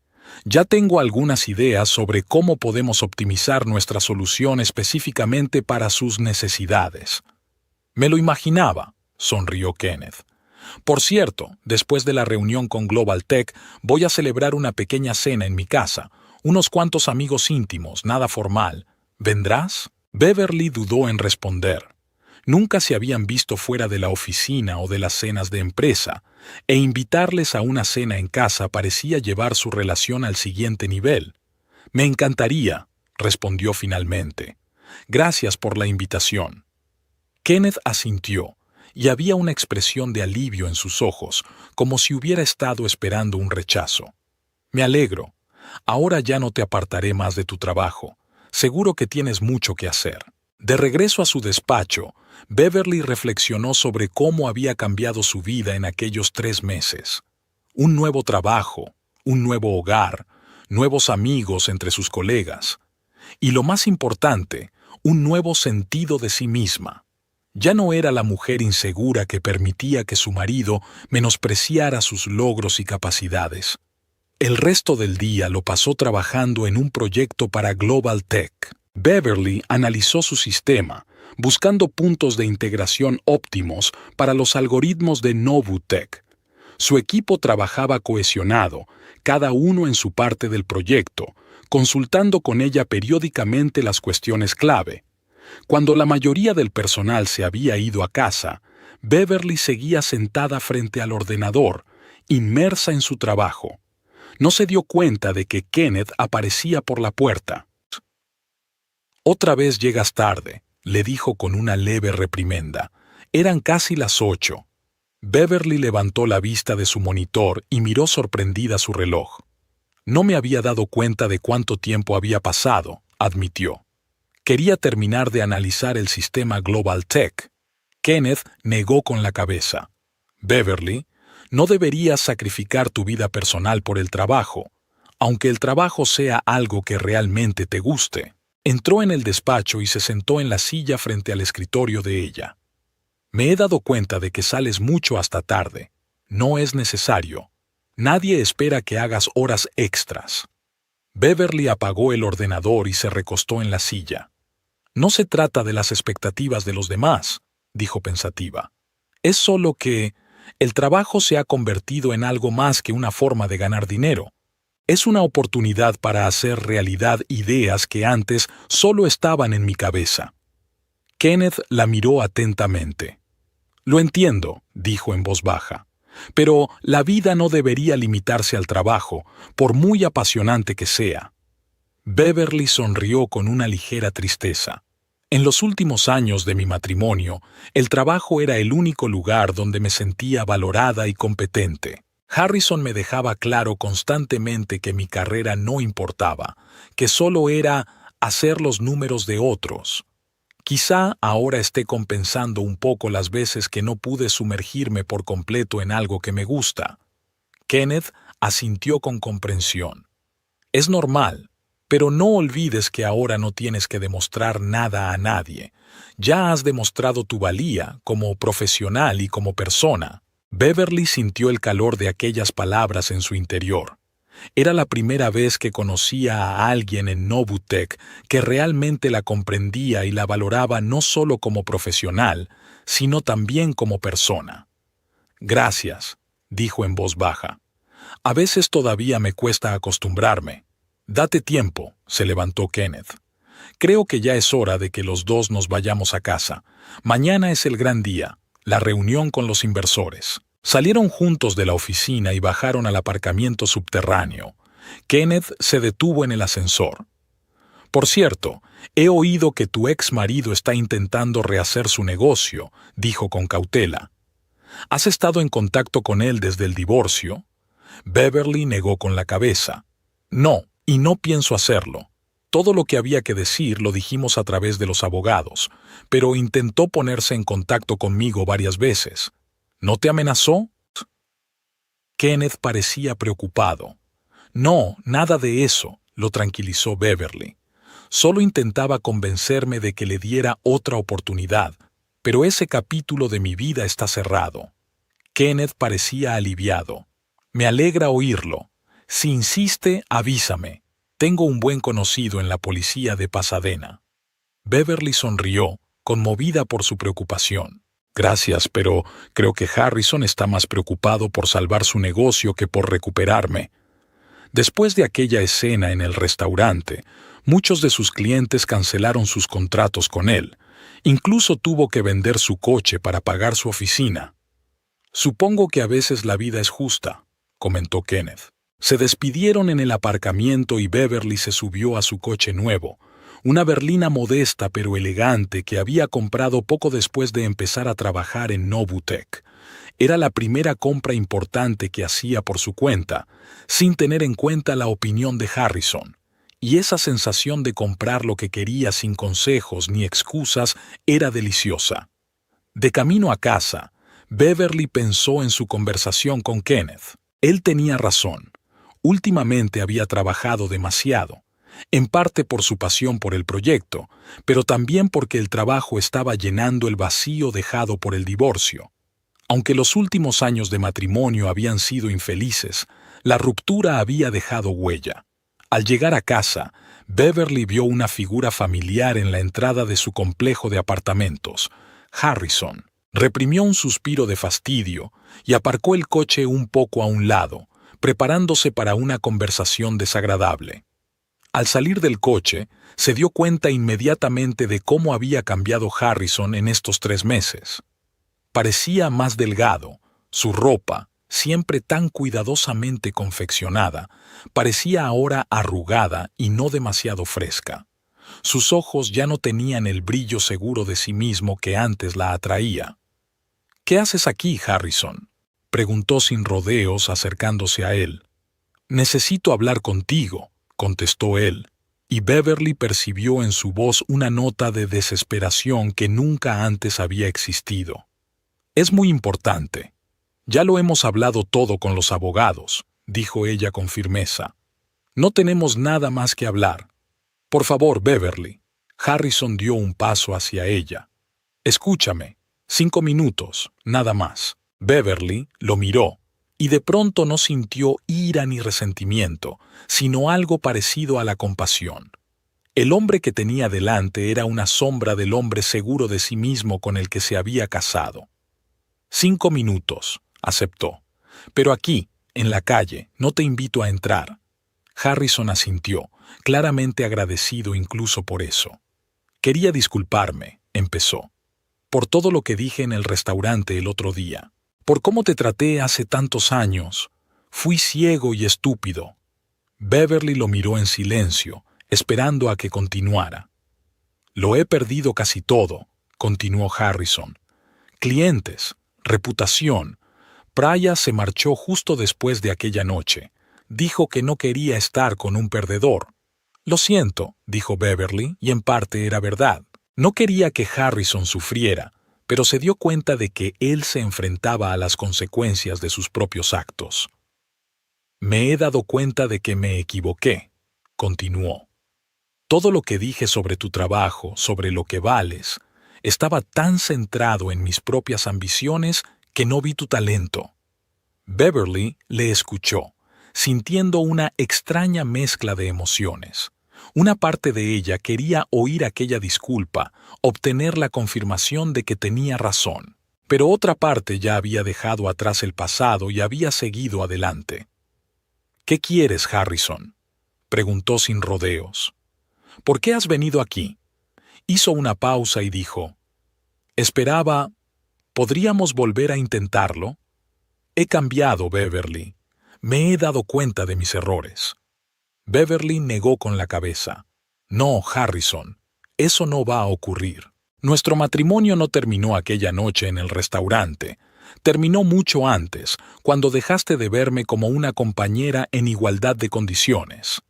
Ya tengo algunas ideas sobre cómo podemos optimizar nuestra solución específicamente para sus necesidades. Me lo imaginaba, sonrió Kenneth. Por cierto, después de la reunión con Global Tech, voy a celebrar una pequeña cena en mi casa. Unos cuantos amigos íntimos, nada formal. ¿Vendrás? Beverly dudó en responder. Nunca se habían visto fuera de la oficina o de las cenas de empresa, e invitarles a una cena en casa parecía llevar su relación al siguiente nivel. Me encantaría, respondió finalmente. Gracias por la invitación. Kenneth asintió, y había una expresión de alivio en sus ojos, como si hubiera estado esperando un rechazo. Me alegro. Ahora ya no te apartaré más de tu trabajo. Seguro que tienes mucho que hacer. De regreso a su despacho, Beverly reflexionó sobre cómo había cambiado su vida en aquellos 3 meses. Un nuevo trabajo, un nuevo hogar, nuevos amigos entre sus colegas. Y lo más importante, un nuevo sentido de sí misma. Ya no era la mujer insegura que permitía que su marido menospreciara sus logros y capacidades. El resto del día lo pasó trabajando en un proyecto para Global Tech. Beverly analizó su sistema, buscando puntos de integración óptimos para los algoritmos de Novutec. Su equipo trabajaba cohesionado, cada uno en su parte del proyecto, consultando con ella periódicamente las cuestiones clave. Cuando la mayoría del personal se había ido a casa, Beverly seguía sentada frente al ordenador, inmersa en su trabajo. No se dio cuenta de que Kenneth aparecía por la puerta. «Otra vez llegas tarde», le dijo con una leve reprimenda. Eran casi las 8. Beverly levantó la vista de su monitor y miró sorprendida su reloj. No me había dado cuenta de cuánto tiempo había pasado, admitió. Quería terminar de analizar el sistema Global Tech. Kenneth negó con la cabeza. Beverly, no deberías sacrificar tu vida personal por el trabajo, aunque el trabajo sea algo que realmente te guste. Entró en el despacho y se sentó en la silla frente al escritorio de ella. Me he dado cuenta de que sales mucho hasta tarde. No es necesario. Nadie espera que hagas horas extras. Beverly apagó el ordenador y se recostó en la silla. No se trata de las expectativas de los demás, dijo pensativa. Es solo que el trabajo se ha convertido en algo más que una forma de ganar dinero. Es una oportunidad para hacer realidad ideas que antes solo estaban en mi cabeza. Kenneth la miró atentamente. Lo entiendo, dijo en voz baja, pero la vida no debería limitarse al trabajo, por muy apasionante que sea. Beverly sonrió con una ligera tristeza. En los últimos años de mi matrimonio, el trabajo era el único lugar donde me sentía valorada y competente. Harrison me dejaba claro constantemente que mi carrera no importaba, que solo era hacer los números de otros. Quizá ahora esté compensando un poco las veces que no pude sumergirme por completo en algo que me gusta. Kenneth asintió con comprensión. Es normal, pero no olvides que ahora no tienes que demostrar nada a nadie. Ya has demostrado tu valía como profesional y como persona. Beverly sintió el calor de aquellas palabras en su interior. Era la primera vez que conocía a alguien en Novutec que realmente la comprendía y la valoraba no solo como profesional, sino también como persona. Gracias, dijo en voz baja. A veces todavía me cuesta acostumbrarme. Date tiempo, se levantó Kenneth. Creo que ya es hora de que los dos nos vayamos a casa. Mañana es el gran día, la reunión con los inversores. Salieron juntos de la oficina y bajaron al aparcamiento subterráneo. Kenneth se detuvo en el ascensor. Por cierto, he oído que tu ex marido está intentando rehacer su negocio, dijo con cautela. ¿Has estado en contacto con él desde el divorcio? Beverly negó con la cabeza. No, y no pienso hacerlo. Todo lo que había que decir lo dijimos a través de los abogados, pero intentó ponerse en contacto conmigo varias veces. ¿No te amenazó? Kenneth parecía preocupado. No, nada de eso, lo tranquilizó Beverly. Solo intentaba convencerme de que le diera otra oportunidad, pero ese capítulo de mi vida está cerrado. Kenneth parecía aliviado. Me alegra oírlo. Si insiste, avísame. Tengo un buen conocido en la policía de Pasadena. Beverly sonrió, conmovida por su preocupación. Gracias, pero creo que Harrison está más preocupado por salvar su negocio que por recuperarme. Después de aquella escena en el restaurante, muchos de sus clientes cancelaron sus contratos con él. Incluso tuvo que vender su coche para pagar su oficina. Supongo que a veces la vida es justa, comentó Kenneth. Se despidieron en el aparcamiento y Beverly se subió a su coche nuevo, una berlina modesta pero elegante que había comprado poco después de empezar a trabajar en Novutec. Era la primera compra importante que hacía por su cuenta, sin tener en cuenta la opinión de Harrison, y esa sensación de comprar lo que quería sin consejos ni excusas era deliciosa. De camino a casa, Beverly pensó en su conversación con Kenneth. Él tenía razón. Últimamente había trabajado demasiado, en parte por su pasión por el proyecto, pero también porque el trabajo estaba llenando el vacío dejado por el divorcio. Aunque los últimos años de matrimonio habían sido infelices, la ruptura había dejado huella. Al llegar a casa, Beverly vio una figura familiar en la entrada de su complejo de apartamentos, Harrison. Reprimió un suspiro de fastidio y aparcó el coche un poco a un lado, preparándose para una conversación desagradable. Al salir del coche, se dio cuenta inmediatamente de cómo había cambiado Harrison en estos 3 meses. Parecía más delgado, su ropa, siempre tan cuidadosamente confeccionada, parecía ahora arrugada y no demasiado fresca. Sus ojos ya no tenían el brillo seguro de sí mismo que antes la atraía. ¿Qué haces aquí, Harrison?, preguntó sin rodeos acercándose a él. Necesito hablar contigo, contestó él, y Beverly percibió en su voz una nota de desesperación que nunca antes había existido. Es muy importante. Ya lo hemos hablado todo con los abogados, dijo ella con firmeza. No tenemos nada más que hablar. Por favor, Beverly. Harrison dio un paso hacia ella. Escúchame. 5 minutos, nada más. Beverly lo miró, y de pronto no sintió ira ni resentimiento, sino algo parecido a la compasión. El hombre que tenía delante era una sombra del hombre seguro de sí mismo con el que se había casado. 5 minutos, aceptó. Pero aquí, en la calle, no te invito a entrar. Harrison asintió, claramente agradecido incluso por eso. Quería disculparme, empezó. Por todo lo que dije en el restaurante el otro día. Por cómo te traté hace tantos años. Fui ciego y estúpido. Beverly lo miró en silencio, esperando a que continuara. Lo he perdido casi todo, continuó Harrison. Clientes, reputación. Praya se marchó justo después de aquella noche. Dijo que no quería estar con un perdedor. Lo siento, dijo Beverly, y en parte era verdad. No quería que Harrison sufriera, pero se dio cuenta de que él se enfrentaba a las consecuencias de sus propios actos. Me he dado cuenta de que me equivoqué, continuó. Todo lo que dije sobre tu trabajo, sobre lo que vales, estaba tan centrado en mis propias ambiciones que no vi tu talento. Beverly le escuchó, sintiendo una extraña mezcla de emociones. Una parte de ella quería oír aquella disculpa, obtener la confirmación de que tenía razón, pero otra parte ya había dejado atrás el pasado y había seguido adelante. ¿Qué quieres, Harrison?, preguntó sin rodeos. ¿Por qué has venido aquí? Hizo una pausa y dijo, esperaba, ¿podríamos volver a intentarlo? He cambiado, Beverly. Me he dado cuenta de mis errores. Beverly negó con la cabeza. No, Harrison, eso no va a ocurrir. Nuestro matrimonio no terminó aquella noche en el restaurante. Terminó mucho antes, cuando dejaste de verme como una compañera en igualdad de condiciones.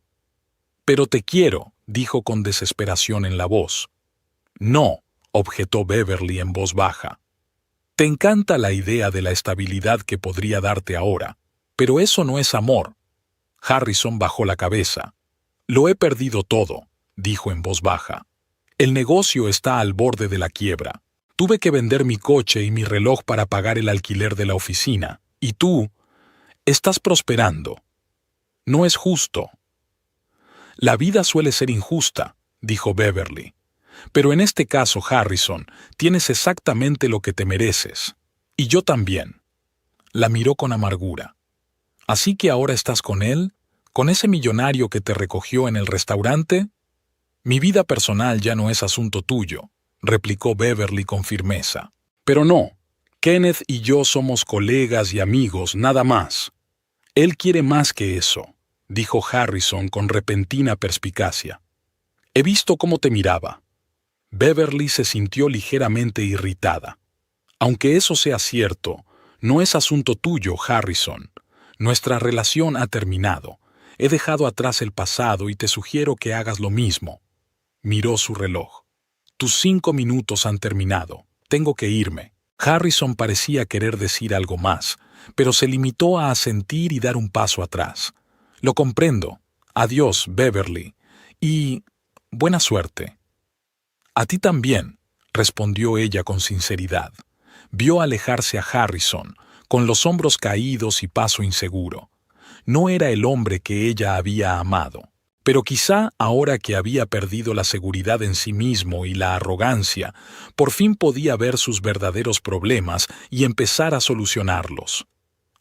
Pero te quiero, dijo con desesperación en la voz. No, objetó Beverly en voz baja. Te encanta la idea de la estabilidad que podría darte ahora, pero eso no es amor. Harrison bajó la cabeza. Lo he perdido todo, dijo en voz baja. El negocio está al borde de la quiebra. Tuve que vender mi coche y mi reloj para pagar el alquiler de la oficina. Y tú, estás prosperando. No es justo. La vida suele ser injusta, dijo Beverly. Pero en este caso, Harrison, tienes exactamente lo que te mereces. Y yo también. La miró con amargura. ¿Así que ahora estás con él? ¿Con ese millonario que te recogió en el restaurante? Mi vida personal ya no es asunto tuyo, replicó Beverly con firmeza. Pero no, Kenneth y yo somos colegas y amigos, nada más. Él quiere más que eso, dijo Harrison con repentina perspicacia. He visto cómo te miraba. Beverly se sintió ligeramente irritada. Aunque eso sea cierto, no es asunto tuyo, Harrison. Nuestra relación ha terminado. He dejado atrás el pasado y te sugiero que hagas lo mismo. Miró su reloj. Tus 5 minutos han terminado. Tengo que irme. Harrison parecía querer decir algo más, pero se limitó a asentir y dar un paso atrás. Lo comprendo. Adiós, Beverly. Y buena suerte. A ti también, respondió ella con sinceridad. Vio alejarse a Harrison, con los hombros caídos y paso inseguro. No era el hombre que ella había amado, pero quizá ahora que había perdido la seguridad en sí mismo y la arrogancia, por fin podía ver sus verdaderos problemas y empezar a solucionarlos.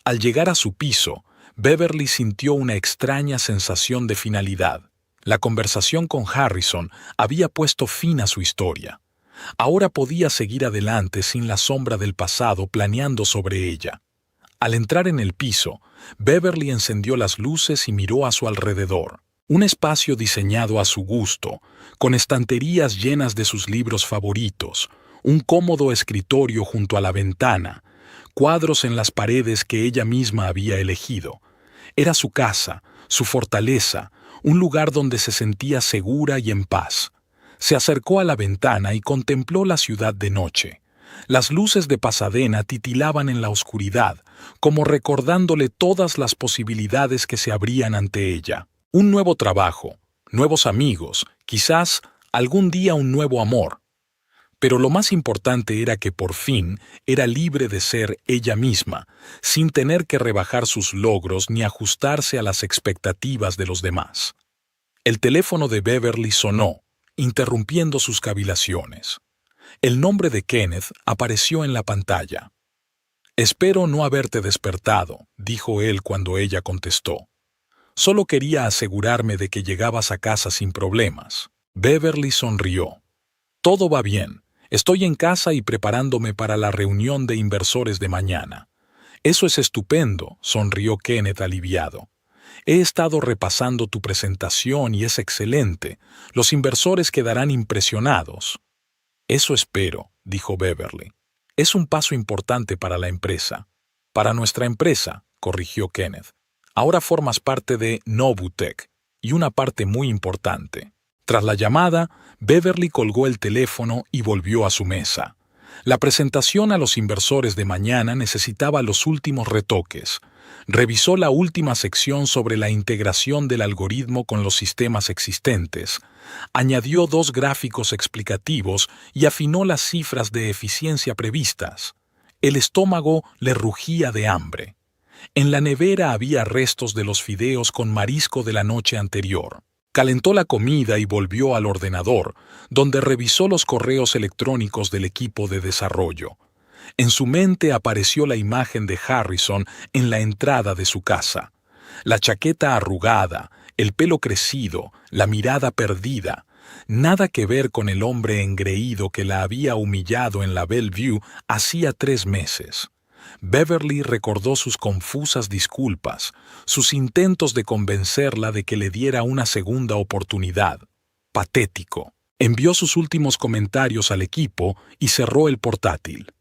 Al llegar a su piso, Beverly sintió una extraña sensación de finalidad. La conversación con Harrison había puesto fin a su historia. Ahora podía seguir adelante sin la sombra del pasado planeando sobre ella. Al entrar en el piso, Beverly encendió las luces y miró a su alrededor. Un espacio diseñado a su gusto, con estanterías llenas de sus libros favoritos, un cómodo escritorio junto a la ventana, cuadros en las paredes que ella misma había elegido. Era su casa, su fortaleza, un lugar donde se sentía segura y en paz. Se acercó a la ventana y contempló la ciudad de noche. Las luces de Pasadena titilaban en la oscuridad, como recordándole todas las posibilidades que se abrían ante ella. Un nuevo trabajo, nuevos amigos, quizás algún día un nuevo amor. Pero lo más importante era que por fin era libre de ser ella misma, sin tener que rebajar sus logros ni ajustarse a las expectativas de los demás. El teléfono de Beverly sonó, interrumpiendo sus cavilaciones. El nombre de Kenneth apareció en la pantalla. «Espero no haberte despertado», dijo él cuando ella contestó. Solo quería asegurarme de que llegabas a casa sin problemas. Beverly sonrió. Todo va bien. Estoy en casa y preparándome para la reunión de inversores de mañana. Eso es estupendo, sonrió Kenneth aliviado. He estado repasando tu presentación y es excelente. Los inversores quedarán impresionados. Eso espero, dijo Beverly. Es un paso importante para la empresa. Para nuestra empresa, corrigió Kenneth. Ahora formas parte de Novutec, y una parte muy importante. Tras la llamada, Beverly colgó el teléfono y volvió a su mesa. La presentación a los inversores de mañana necesitaba los últimos retoques. Revisó la última sección sobre la integración del algoritmo con los sistemas existentes. Añadió 2 gráficos explicativos y afinó las cifras de eficiencia previstas. El estómago le rugía de hambre. En la nevera había restos de los fideos con marisco de la noche anterior. Calentó la comida y volvió al ordenador, donde revisó los correos electrónicos del equipo de desarrollo. En su mente apareció la imagen de Harrison en la entrada de su casa. La chaqueta arrugada, el pelo crecido, la mirada perdida. Nada que ver con el hombre engreído que la había humillado en la Bellevue hacía 3 meses. Beverly recordó sus confusas disculpas, sus intentos de convencerla de que le diera una segunda oportunidad. Patético. Envió sus últimos comentarios al equipo y cerró el portátil.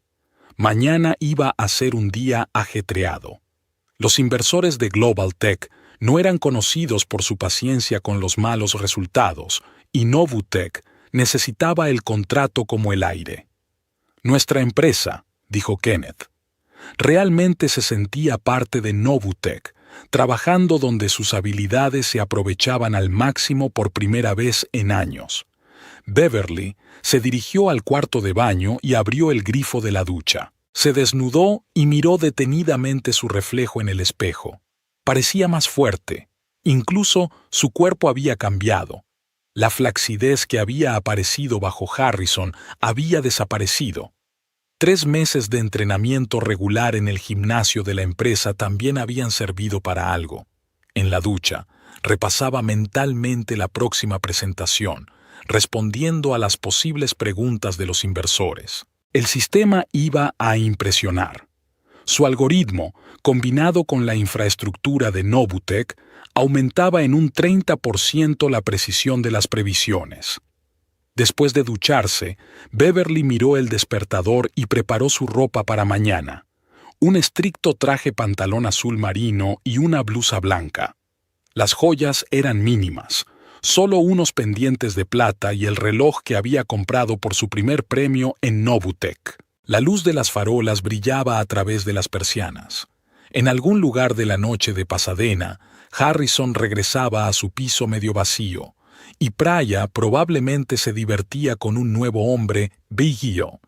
Mañana iba a ser un día ajetreado. Los inversores de Global Tech no eran conocidos por su paciencia con los malos resultados, y Novutec necesitaba el contrato como el aire. Nuestra empresa, dijo Kenneth. Realmente se sentía parte de Novutec, trabajando donde sus habilidades se aprovechaban al máximo por primera vez en años. Beverly se dirigió al cuarto de baño y abrió el grifo de la ducha. Se desnudó y miró detenidamente su reflejo en el espejo. Parecía más fuerte. Incluso su cuerpo había cambiado. La flacidez que había aparecido bajo Harrison había desaparecido. 3 meses de entrenamiento regular en el gimnasio de la empresa también habían servido para algo. En la ducha, repasaba mentalmente la próxima presentación, respondiendo a las posibles preguntas de los inversores. El sistema iba a impresionar. Su algoritmo, combinado con la infraestructura de Novutec, aumentaba en un 30% la precisión de las previsiones. Después de ducharse, Beverly miró el despertador y preparó su ropa para mañana. Un estricto traje pantalón azul marino y una blusa blanca. Las joyas eran mínimas, solo unos pendientes de plata y el reloj que había comprado por su primer premio en Novutec. La luz de las farolas brillaba a través de las persianas. En algún lugar de la noche de Pasadena, Harrison regresaba a su piso medio vacío, y Praya probablemente se divertía con un nuevo hombre, Biggio.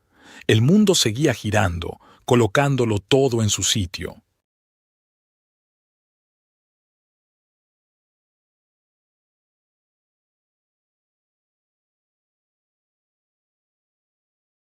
El mundo seguía girando, colocándolo todo en su sitio.